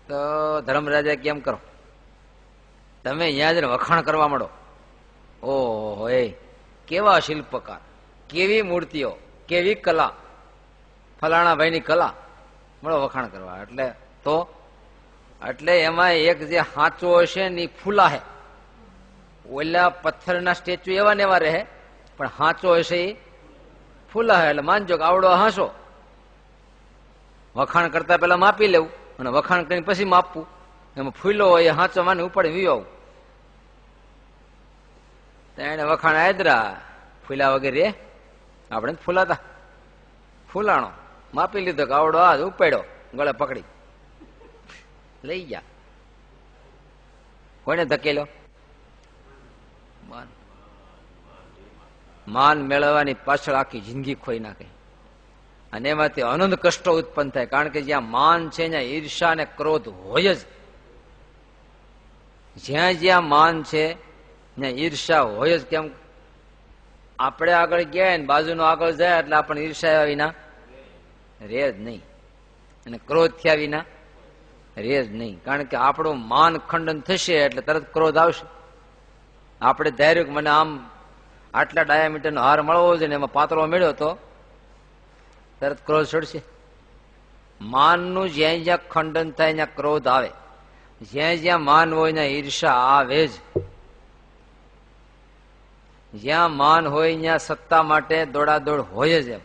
તો ધર્મરાજા કેમ કરો, તમે અહીંયા જ વખાણ કરવા માંડો. ઓહો, એ કેવા શિલ્પકાર, કેવી મૂર્તિઓ, કેવી કલા, ફલાણા ભાઈની કલા, મળો વખાણ કરવા. એટલે એમાં એક જે હાચો હશે ને એ ફૂલા હે. ઓલા પથ્થરના સ્ટેચ્યુ એવા ને એવા રહે, પણ હાચો હશે એ ફૂલા હે. એટલે માનજો કે આવડો હાંસો. વખાણ કરતા પેલા માપી લેવું અને વખાણ કરીને પછી માપવું. એમાં ફૂલો હોય એ હાંચો માને ઉપાડી વીવો આવું. એને વખાણ આદરા ફૂલા વગેરે આપણે ફૂલાતા. ફૂલાણો માપી લીધો કે આવડો હાથ ઉપાડ્યો, ગળે પકડી લઈ ગયા. કોઈને ધકેલો? માન મેળવવાની પાછળ આખી જિંદગી ખોઈ નાખે. અને એમાંથી અનંત કષ્ટો ઉત્પન્ન થાય. કારણ કે જ્યાં માન છે ત્યાં ઈર્ષા અને ક્રોધ હોય જ. જ્યાં જ્યાં માન છે ત્યાં ઈર્ષા હોય જ. કેમ? આપણે આગળ ગયા ને બાજુનો આગળ જાય એટલે આપણને ઈર્ષા આવ્યા વિના રે જ નહીં, અને ક્રોધ થયા વિના રે જ નહીં. કારણ કે આપણું માન ખંડન થશે એટલે તરત ક્રોધ આવશે. આપણે ધાર્યું કે મને આમ આટલા ડાયામીટરનો હાર મળવો છે ને એમાં પાતળો મળ્યો તો તરત ક્રોધ છોડશે. માનનું જ્યાં જ્યાં ખંડન થાય ત્યાં ક્રોધ આવે. જ્યાં જ્યાં માન હોય ત્યાં ઈર્ષા આવે જ. જ્યાં માન હોય ત્યાં સત્તા માટે દોડાદોડ હોય જ. એમ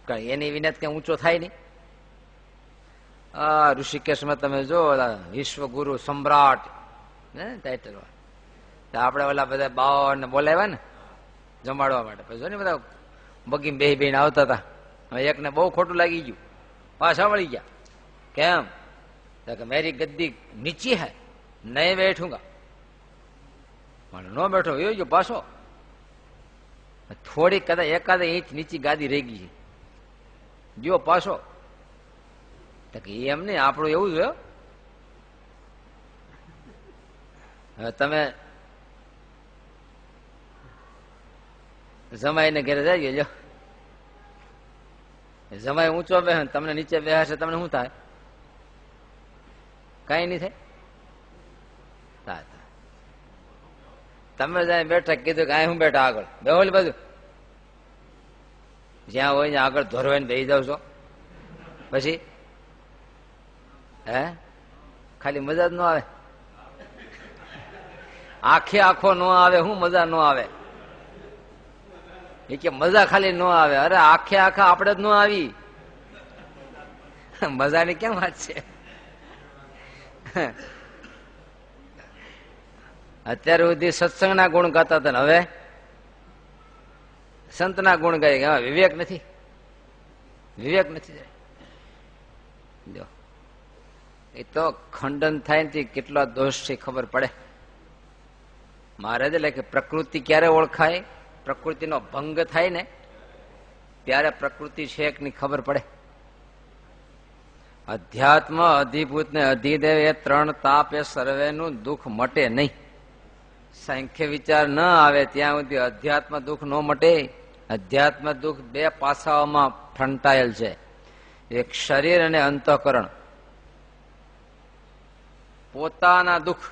કારણ એની વિના ક્યાં ઊંચો થાય નહીં. આ ઋષિકેશમાં તમે જો વિશ્વગુરુ સમ્રાટ ટાઇટલ, આપણે ઓલા બધા બાવાને બોલાવ્યા ને જમાડવા માટે. પછી જો ને બધા બગી બે બેન આવતા હતા. હવે એકને બહુ ખોટું લાગી ગયું, પાછા વળી ગયા. કેમ? કે મેરી ગદ્દી નીચી હૈ, નહીં બેઠુંગા. પણ ન બેઠો એ ગયો પાછો. થોડી કદાચ એકાદ ઇંચ નીચી ગાદી રહી ગઈ છે, જો પાછો. એમ નહીં, આપણું એવું જ. હવે તમે જમાઈને ઘરે જઈ ગયો, જમાઈ ઊંચો બે તમને નીચે બેહાશે, તમને શું થાય? કઈ નહીં થાય. તમે જાય બેઠા કીધું કે આ હું બેઠા આગળ બેહોલી બાજુ જ્યાં હોય ને આગળ ધોરવાઈને બેસી જાવ છો. પછી હે ખાલી મજા જ ન આવે, આખે આખો ન આવે. શું મજા ન આવે? એ કે મજા ખાલી ન આવે. અરે આખે આખા આપણે જ ન આવી, મજાની કેમ વાત છે? અત્યાર સુધી સત્સંગના ગુણ ગાતા હતા ને હવે સંતના ગુણ ગાય. એમાં વિવેક નથી, વિવેક નથી. જો એ તો ખંડન થાય ને કેટલો દોષ છે ખબર પડે. મહારાજ એટલે કે પ્રકૃતિ ક્યારે ઓળખાય? પ્રકૃતિનો ભંગ થાય ને ત્યારે પ્રકૃતિ છે કે ની ખબર પડે. અધ્યાત્મ, અધિભૂત ને અધિદેવ એ ત્રણ તાપ એ સર્વેનું દુઃખ મટે નહીં. સાંખ્ય વિચાર ન આવે ત્યાં સુધી અધ્યાત્મ દુઃખ ન મટે. અધ્યાત્મ દુઃખ બે પાસાઓમાં ફંટાયેલ છે, એક શરીર અને અંતઃકરણ. પોતાના દુઃખ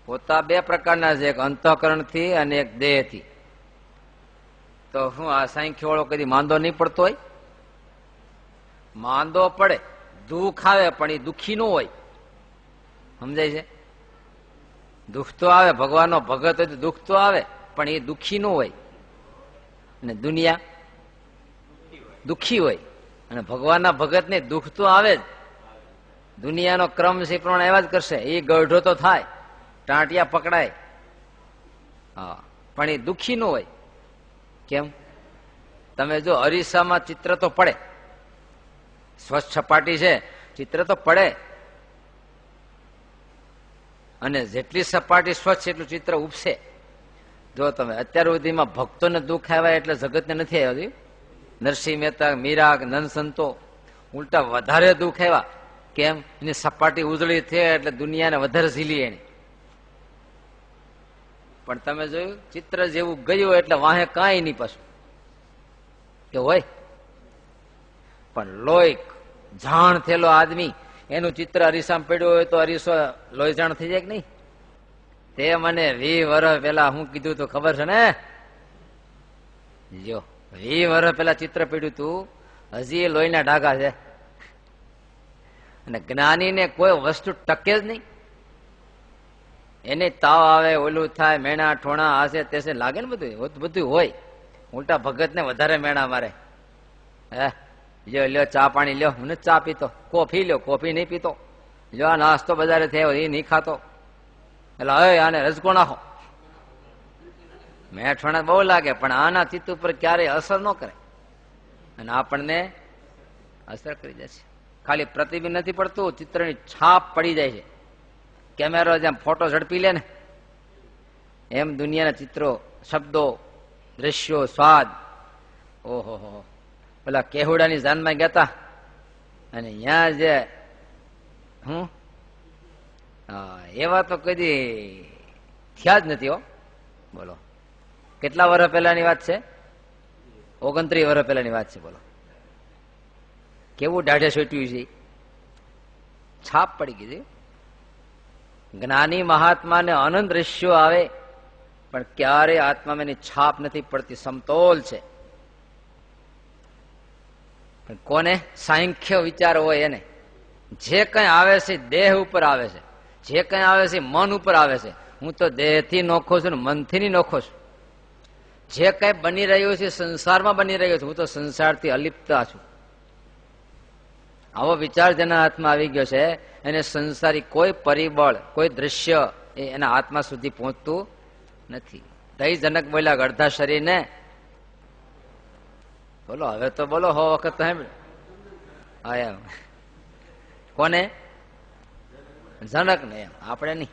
પોતા બે પ્રકારના છે, એક અંતઃકરણથી અને એક દેહથી. તો શું આ સાંખ્ય વાળો કદી માંદો નહીં પડતો હોય? માંદો પડે, દુઃખ આવે, પણ એ દુઃખી ન હોય. સમજાય છે? દુઃખ તો આવે, ભગવાનનો ભગત હોય તો દુઃખ તો આવે, પણ એ દુઃખી ન હોય. અને દુનિયા દુઃખી હોય, અને ભગવાનના ભગતને દુઃખ તો આવે જ. દુનિયાનો ક્રમ છે પ્રમાણે એવા જ કરશે. એ ગઢો તો થાય, ટાંટિયા પકડાય, હા, પણ એ દુઃખી ન હોય. કેમ? તમે જો અરીસામાં ચિત્ર તો પડે, સ્વચ્છ સપાટી છે, ચિત્ર તો પડે, અને જેટલી સપાટી સ્વચ્છ એટલું ચિત્ર ઉપસે. જો તમે અત્યાર સુધીમાં ભક્તોને દુઃખ આવ્યા એટલે જગતને નથી આવ્યું. નરસિંહ મહેતા, મીરા, નંદ સંતો ઉલટા વધારે દુઃખ આવ્યા. કેમ? એની સપાટી ઉજળી છે એટલે દુનિયાને વધારે ઝીલી એની. પણ તમે જોયું ચિત્ર જેવું ગયું એટલે વાહે કાંઈ નહીં પાછું કે હોય. પણ લોહી જાણ થયેલો આદમી એનું ચિત્ર અરીસામાં પડ્યું હોય તો અરીસો લોહી જાણ થઈ જાય કે નહીં? તે મને 20 વર્ષ પેલા હું કીધું તું ખબર છે ને? જો 20 વર્ષ પેલા ચિત્ર પડ્યું તું, હજી લોહીના ડાઘા છે. અને જ્ઞાનીને કોઈ વસ્તુ ટકે જ નહીં. એને તાવ આવે, ઓલું થાય, મેણા ઠોણા આશે તેસે લાગે ને બધું હોય. ઉલટા ભગત ને વધારે મેણા મારે. હે લ્યો ચા પાણી લ્યો, હું ચા પીતો, કોફી લ્યો, કોફી નહીં પીતો. જો આ નાસ્તો બજારે થયો એ નહીં ખાતો, એટલે હવે આને રજકો નાખો. મેઠોણા બહુ લાગે પણ આના ચિત્ત ઉપર ક્યારેય અસર ન કરે અને આપણને અસર કરી જાય છે. ખાલી પ્રતિબિંબ નથી પડતું, ચિત્રની છાપ પડી જાય છે. કેમેરો જેમ ફોટો ઝડપી લે ને એમ દુનિયાના ચિત્રો, શબ્દો, દ્રશ્યો, સ્વાદ. ઓહો પેલા કેહુડાની જાનમાં ગયા હતા અને ત્યાં જે એવા તો કદી થયા જ નથી. હો બોલો, કેટલા વર્ષ પહેલાની વાત છે? 29 વર્ષ પહેલાની વાત છે. બોલો કેવું દાઢે સોટ્યું છે, છાપ પડી ગઈ છે. જ્ઞાની મહાત્માને અનંત દ્રશ્યો આવે પણ ક્યારેય આત્મામાં એની છાપ નથી પડતી, સમતોલ છે. પણ કોને સાંખ્ય વિચાર હોય એને જે કઈ આવે છે દેહ ઉપર આવે છે, જે કઈ આવે છે મન ઉપર આવે છે. હું તો દેહથી નોખો છું ને મનથી નહીં નોખો છું. જે કઈ બની રહ્યું છે સંસારમાં બની રહ્યું છે, હું તો સંસારથી અલિપ્ત છું. આવો વિચાર જેના હાથમાં આવી ગયો છે એને સંસારી કોઈ પરિબળ, કોઈ દ્રશ્ય એ એના આત્મા સુધી પહોંચતું નથી. દઈ જનક બોલ્યા અડધા શરીરને. બોલો હવે તો બોલો, 100 વખત તો એમ કોને? જનક ને. એમ આપણે નહીં.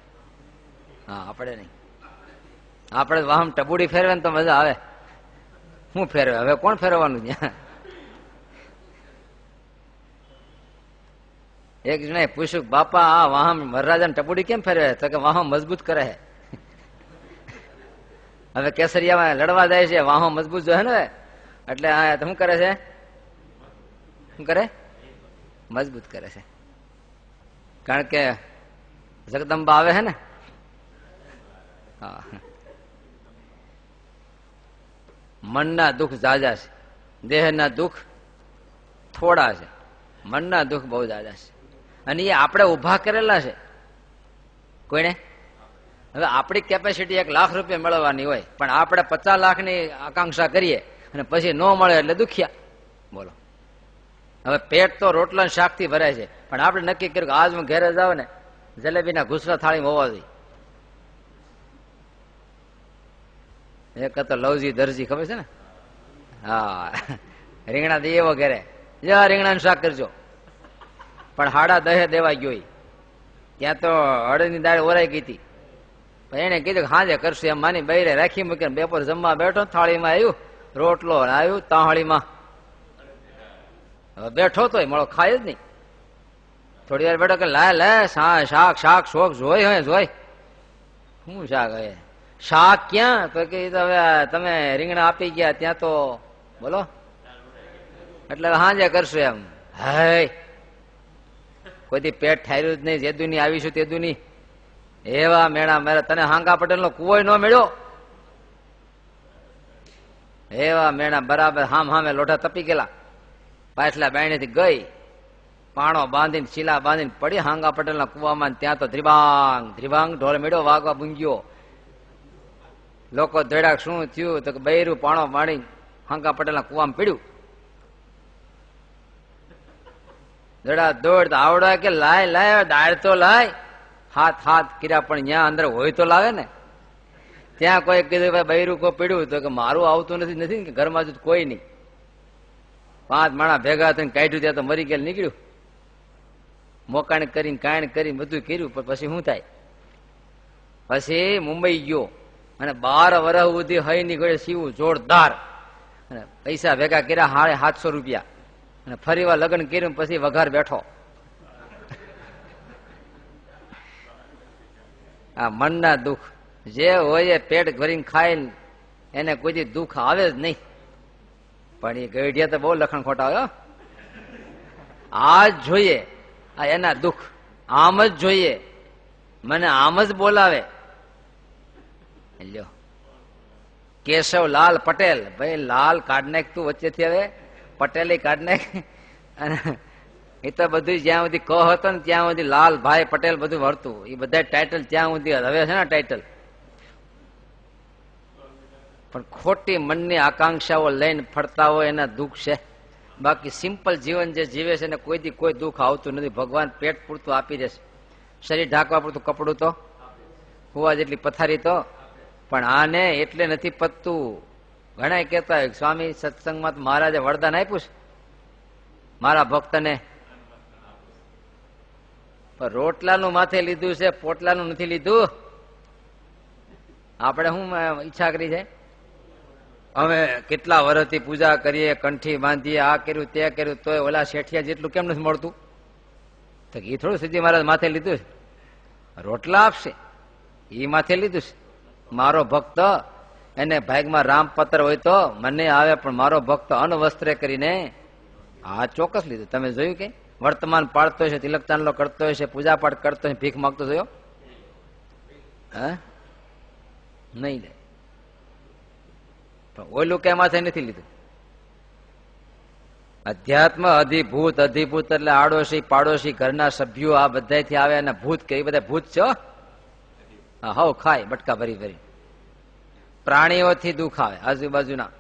હા આપણે નહીં. આપણે વાહમ ટબુડી ફેરવે ને તો મજા આવે. શું ફેરવે? હવે કોણ ફેરવાનું ત્યાં? એક જણે પૂછ્યું, બાપા આ વાહમ વરરાજાને ટબુડી કેમ ફેરવે? તો કે વાહમ મજબૂત કરે. હવે કેસરિયામાં લડવા જાય છે, વાહો મજબૂત જો હે ને એટલે શું કરે છે? શું કરે? મજબૂત કરે છે. કારણ કે જગદંબા આવે છે ને. હા, મનના દુઃખ જાજા છે, દેહના દુઃખ થોડા છે, મનના દુઃખ બહુ જાજા છે. અને એ આપણે ઉભા કરેલા છે કોઈને. હવે આપણી કેપેસિટી 1 લાખ રૂપિયા મેળવવાની હોય પણ આપણે 50 લાખની આકાંક્ષા કરીએ અને પછી ન મળે એટલે દુખ્યા. બોલો હવે પેટ તો રોટલા શાક થી ભરાય છે પણ આપણે નક્કી કર્યું કે આજ હું ઘેરે જાવ ને જલેબીના ઘૂસરા થાળીમાં હોવા જોઈએ. એક તો લવજી દરજી ખબર છે ને? હા, રીંગણા દઈએ વગેરે જા રીંગણાનું શાક કરજો. પણ 10:30 દેવા ગયો. ત્યાં તો અડદની દાળ ઓરાઈ ગઈ હતી. એને કીધું કે હાજે કરશું એમ માની બૈરે રાખી મૂકીને બપોર જમવા બેઠો. થાળીમાં આવ્યું રોટલો આવ્યું, તાહળીમાં બેઠો તો મળો ખાય જ નહીં. થોડી વાર બેઠો કે લાય શાક શાક શોખ જોઈ હોય જોઈ. શું શાક હવે? શાક ક્યાં? તો કે હવે તમે રીંગણા આપી ગયા ત્યાં તો બોલો એટલે હાજે કરશું એમ. હાય કોઈ પેટ ઠાર્યું જ નહીં. જેદુની આવીશું તેદુની એવા મેળા મેળા. તને હાંગા પટેલ નો કુવો ન મળ્યો? એવા મેળા બરાબર હામે લોઢા તપી ગયેલા. પાછલા બાયણેથી ગઈ પાણો બાંધીને શીલા બાંધીને પડી હાંગા પટેલ ના કુવામાં. ત્યાં તો ધ્રિબાંગ ધ્રિબાંગ ઢોળ મેળ્યો વાગવા બુંગ્યો. લોકો દોડ્યા શું થયું? તો બૈરું પાણો માણી હાંગા પટેલ ના કુવામાં પીડ્યું. દોડા દોડ આવડા કે લાય લાય દાળ તો લાય. હાથ કર્યા પણ ત્યાં અંદર હોય તો લાવે ને. ત્યાં કોઈ કીધું ભાઈ બૈરું કોઈ પીડ્યું તો કે મારું આવતું નથી ને કે ઘરમાં જ કોઈ નહીં. 5 માણા ભેગા થઈને કાઢ્યું ત્યાં તો મરી ગયેલ નીકળ્યું. મોકાણ કરીને કાણ કરીને બધું કર્યું પણ પછી શું થાય? પછી મુંબઈ ગયો અને 12 વર્ષ સુધી હઈ ની ગળે સીવું જોરદાર અને પૈસા ભેગા કર્યા 750 રૂપિયા અને ફરી વાર લગ્ન કર્યું પછી વઘાર બેઠો. આ મનના દુઃખ જે હોય એ પેટ ભરીને ખાય એને કોઈ દુઃખ આવે જ નહીં. પણ એ ગઈઢિયા તો બહુ લખણ ખોટા હોય. આ જ જોઈએ, આ એના દુઃખ આમ જ જોઈએ, મને આમ જ બોલાવે. લ્યો કેશવ લાલ પટેલ, ભાઈ લાલ કાઢ નાખ તું વચ્ચેથી, હવે પટેલ કાઢ નાખ. એ તો બધું જ્યાં સુધી ક હતો ને ત્યાં સુધી લાલ ભાઈ પટેલ બધું વર્તું. એ બધા ટાઇટલ ત્યાં સુધી હવે છે ને ટાઇટલ. પણ ખોટી મનની આકાંક્ષાઓ લઈને ફરતા હોય એના દુઃખ છે. બાકી સિમ્પલ જીવન જે જીવે છે એને કોઈ દી કોઈ દુઃખ આવતું નથી. ભગવાન પેટ પૂરતું આપી દેશે, શરીર ઢાંકવા પૂરતું કપડું તો, હોવા જેટલી પથારી તો. પણ આને એટલે નથી પતતું. ઘણા કહેતા હોય સ્વામી સત્સંગમાં મહારાજે વરદાન આપ્યું છે મારા ભક્તને, પણ રોટલાનું માથે લીધું છે, પોટલાનું નથી લીધું. આપણે શું ઈચ્છા કરી છે, અમે કેટલા વર્ષથી પૂજા કરીએ, કંઠી બાંધીએ, આ કર્યું તે કર્યું, તોય ઓલા શેઠિયા જેટલું કેમ નથી મળતું? તો એ થોડું શ્રીજી મહારાજ માથે લીધું છે, રોટલા આપશે એ માથે લીધું છે. મારો ભક્ત એને ભાગમાં રામપત્ર હોય તો મને આવે, પણ મારો ભક્ત અનવસ્ત્રે કરીને આ ચોક્કસ લીધું. તમે જોયું કે વર્તમાન પાડતો હશે, તિલક ચાંદલો કરતો હશે, પૂજા પાઠ કરતો હશે, ભીખ માંગતો જોયો? હા, નહીં લે. પણ ઓલું કે માથે નથી લીધું. અધ્યાત્મ અધિભૂત, અધિભૂત એટલે આડોશી પાડોશી ઘરના સભ્યો આ બધાથી આવે. અને ભૂત કે એ બધા ભૂત છે. હવ ખાય બટકા ભરી ભરી. પ્રાણીઓથી દુઃખ આવે, આજુબાજુના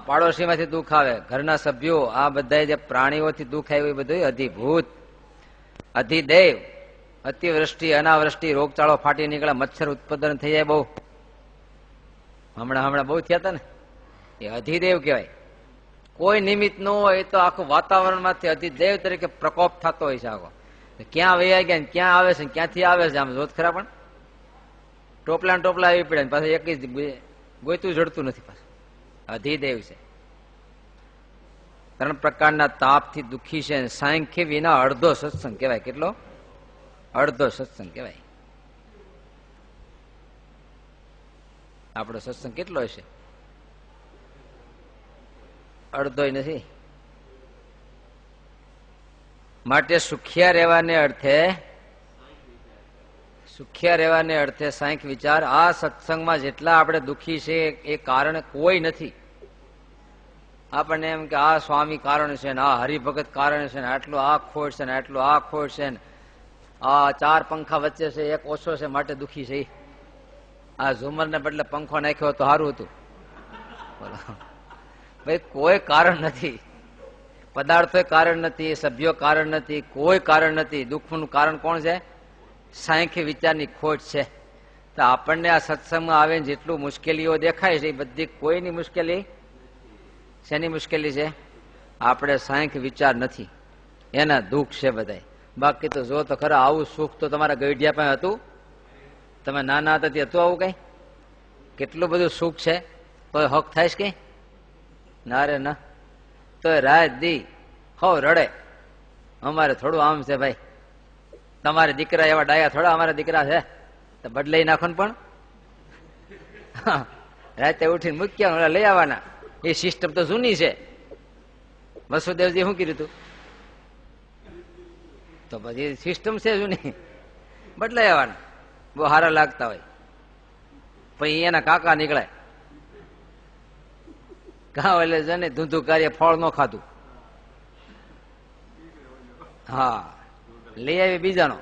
પાડોશીમાંથી દુઃખ આવે, ઘરના સભ્યો આ બધા જે પ્રાણીઓથી દુઃખ આવે એ બધું અધિભૂત. અધિદેવ, અતિવૃષ્ટિ અનાવૃષ્ટિ, રોગચાળો ફાટી નીકળે, મચ્છર ઉત્પાદન થઈ જાય બહુ. હમણાં બહુ થયા હતા ને, એ અધિદેવ કહેવાય. કોઈ નિમિત્ત ન હોય તો આખું વાતાવરણમાંથી અધિદેવ તરીકે પ્રકોપ થતો હોય છે આખો. ક્યાં વૈયા ગયા, ક્યાં આવે છે, ક્યાંથી આવે છે, આમ જોત ખરા. પણ ટોપલા ટોપલા આવી પડે, પાછું એક જ ગોયતું જડતું નથી. પાછું અધિદેવ છે. 3 પ્રકારના તાપથી દુઃખી છે. સાંખ્ય વિના અડધો સત્સંગ કહેવાય. કેટલો? અડધો સત્સંગ કહેવાય. આપણો સત્સંગ કેટલો હશે? અડધો નથી. માટે સુખિયા રહેવાને અર્થે સાંખ્ય વિચાર. આ સત્સંગમાં જેટલા આપણે દુઃખી છે એ કારણ કોઈ નથી. આપણને એમ કે આ સ્વામી કારણ છે ને, આ હરિભગત કારણ છે ને, આટલું આ ખોટ છે ને, આટલું આ ખોટ છે ને, આ 4 પંખા વચ્ચે છે, એક ઓછો છે માટે દુઃખી છે. આ ઝુમર ને બદલે પંખો નાખ્યો તો સારું હતું. ભાઈ કોઈ કારણ નથી. પદાર્થો કારણ નથી, સભ્યો કારણ નથી, કોઈ કારણ નથી. દુઃખનું કારણ કોણ છે? સાંખ્ય વિચારની ખોટ છે. તો આપણને આ સત્સંગમાં આવે જેટલું મુશ્કેલીઓ દેખાય છે એ બધી કોઈની મુશ્કેલી. શેની મુશ્કેલી છે? આપણે સાંખ્ય વિચાર નથી, એના દુઃખ છે બધા. બાકી તો જો તો ખરા, આવું સુખ તો તમારા ગઈઢિયા પાસે હતું? તમે નાના હતા ત્યાં હતું આવું કઈ? કેટલું બધું સુખ છે, તો હક થાય છે કઈ? ના રે ના. તો રાત દી હો રડે, અમારે થોડું આમ છે ભાઈ, તમારે દીકરા એવા ડાયા થોડા અમારા દીકરા છે, તો બદલાઈ નાખો ને. પણ રાતે ઉઠીને મૂક્યા લઈ આવવાના. એ સિસ્ટમ તો જૂની છે. વસુદેવજી શું કર્યું હતું? તો બધી સિસ્ટમ છે જૂની, બદલાઈ આવવાના. બહુ સારા લાગતા હોય પછી એના કાકા નીકળાય. ગાવ એટલે જને ધૂંધુકારીએ ફળ ન ખાધું. હા, લઈ આવી બીજાનો.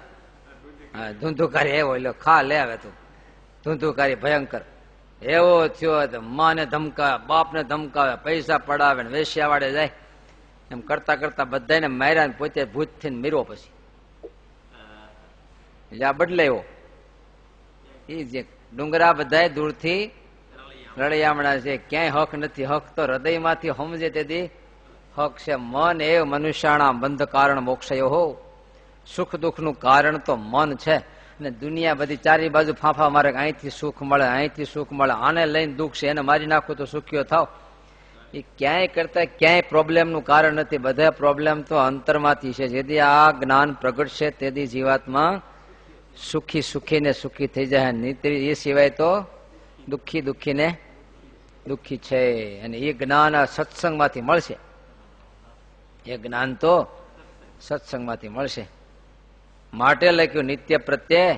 હા, ધૂંધુકારી એવો એટલે ખા લે આવે તું. ધૂંધુકારી ભયંકર એવો થયો. માને ધમકાવે, બાપને ધમકાવે, પૈસા પડાવે, વેશ્યાવાડે જાય. એમ કરતા કરતા બધાને માર્યા ને પોતે ભૂત થઈને મીરો પછી. એટલે આ બદલાયો. એ જે ડુંગરા બધા દૂરથી રળિયામણા છે, ક્યાંય હક નથી. હક તો હૃદયમાંથી સમજે તેથી હક છે. મન એ મનુષ્યાણા બંધ કારણ મોક્ષયો હો. સુખ દુઃખ નું કારણ તો મન છે. અને દુનિયા બધી ચારે બાજુ ફાંફા મારે, અહીંથી સુખ મળે, અહીંથી સુખ મળે, આને લઈને દુઃખ છે, એને મારી નાખું તો સુખ્યો થાવ. એ ક્યાંય કરતા ક્યાંય પ્રોબ્લેમનું કારણ નથી. બધા પ્રોબ્લેમ તો અંતરમાંથી છે. જેથી આ જ્ઞાન પ્રગટશે તેથી જીવાત્મા સુખી સુખીને સુખી થઈ જાય, નિત્ય એ સિવાય તો દુઃખી દુઃખીને દુઃખી છે. અને એ જ્ઞાન આ સત્સંગમાંથી મળશે. એ જ્ઞાન તો સત્સંગમાંથી મળશે. માટે લખ્યું નિત્ય પ્રત્યે,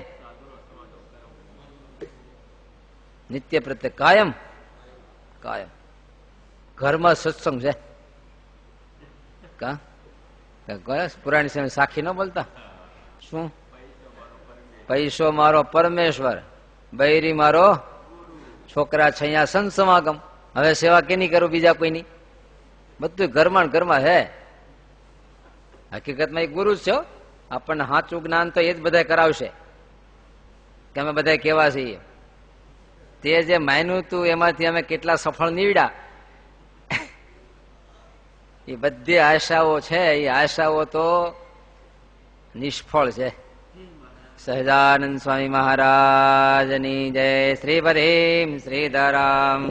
નિત્ય પ્રત્યે કાયમ કાયમ. ઘરમાં સત્સંગ છે કા પુરાણી સમય સાખી ન બોલતા? શું? પૈસો મારો પરમેશ્વર, બૈરી મારો છોકરા છૈયા સંત સમાગમ. હવે સેવા કેની કરું બીજા કોઈની? બધું ઘરમાં ઘરમાં હે. હકીકતમાં એક ગુરુ જ છે. આપણને સાચું જ્ઞાન તો એ જ બધા કરાવશે કે અમે બધા કેવા છીએ. તે જે માન્યું તું એમાંથી અમે કેટલા સફળ નીવડ્યા, એ બધી આશાઓ છે એ આશાઓ તો નિષ્ફળ છે. સહજાનંદ સ્વામી મહારાજની જય. શ્રી પરેમ શ્રીધરામ.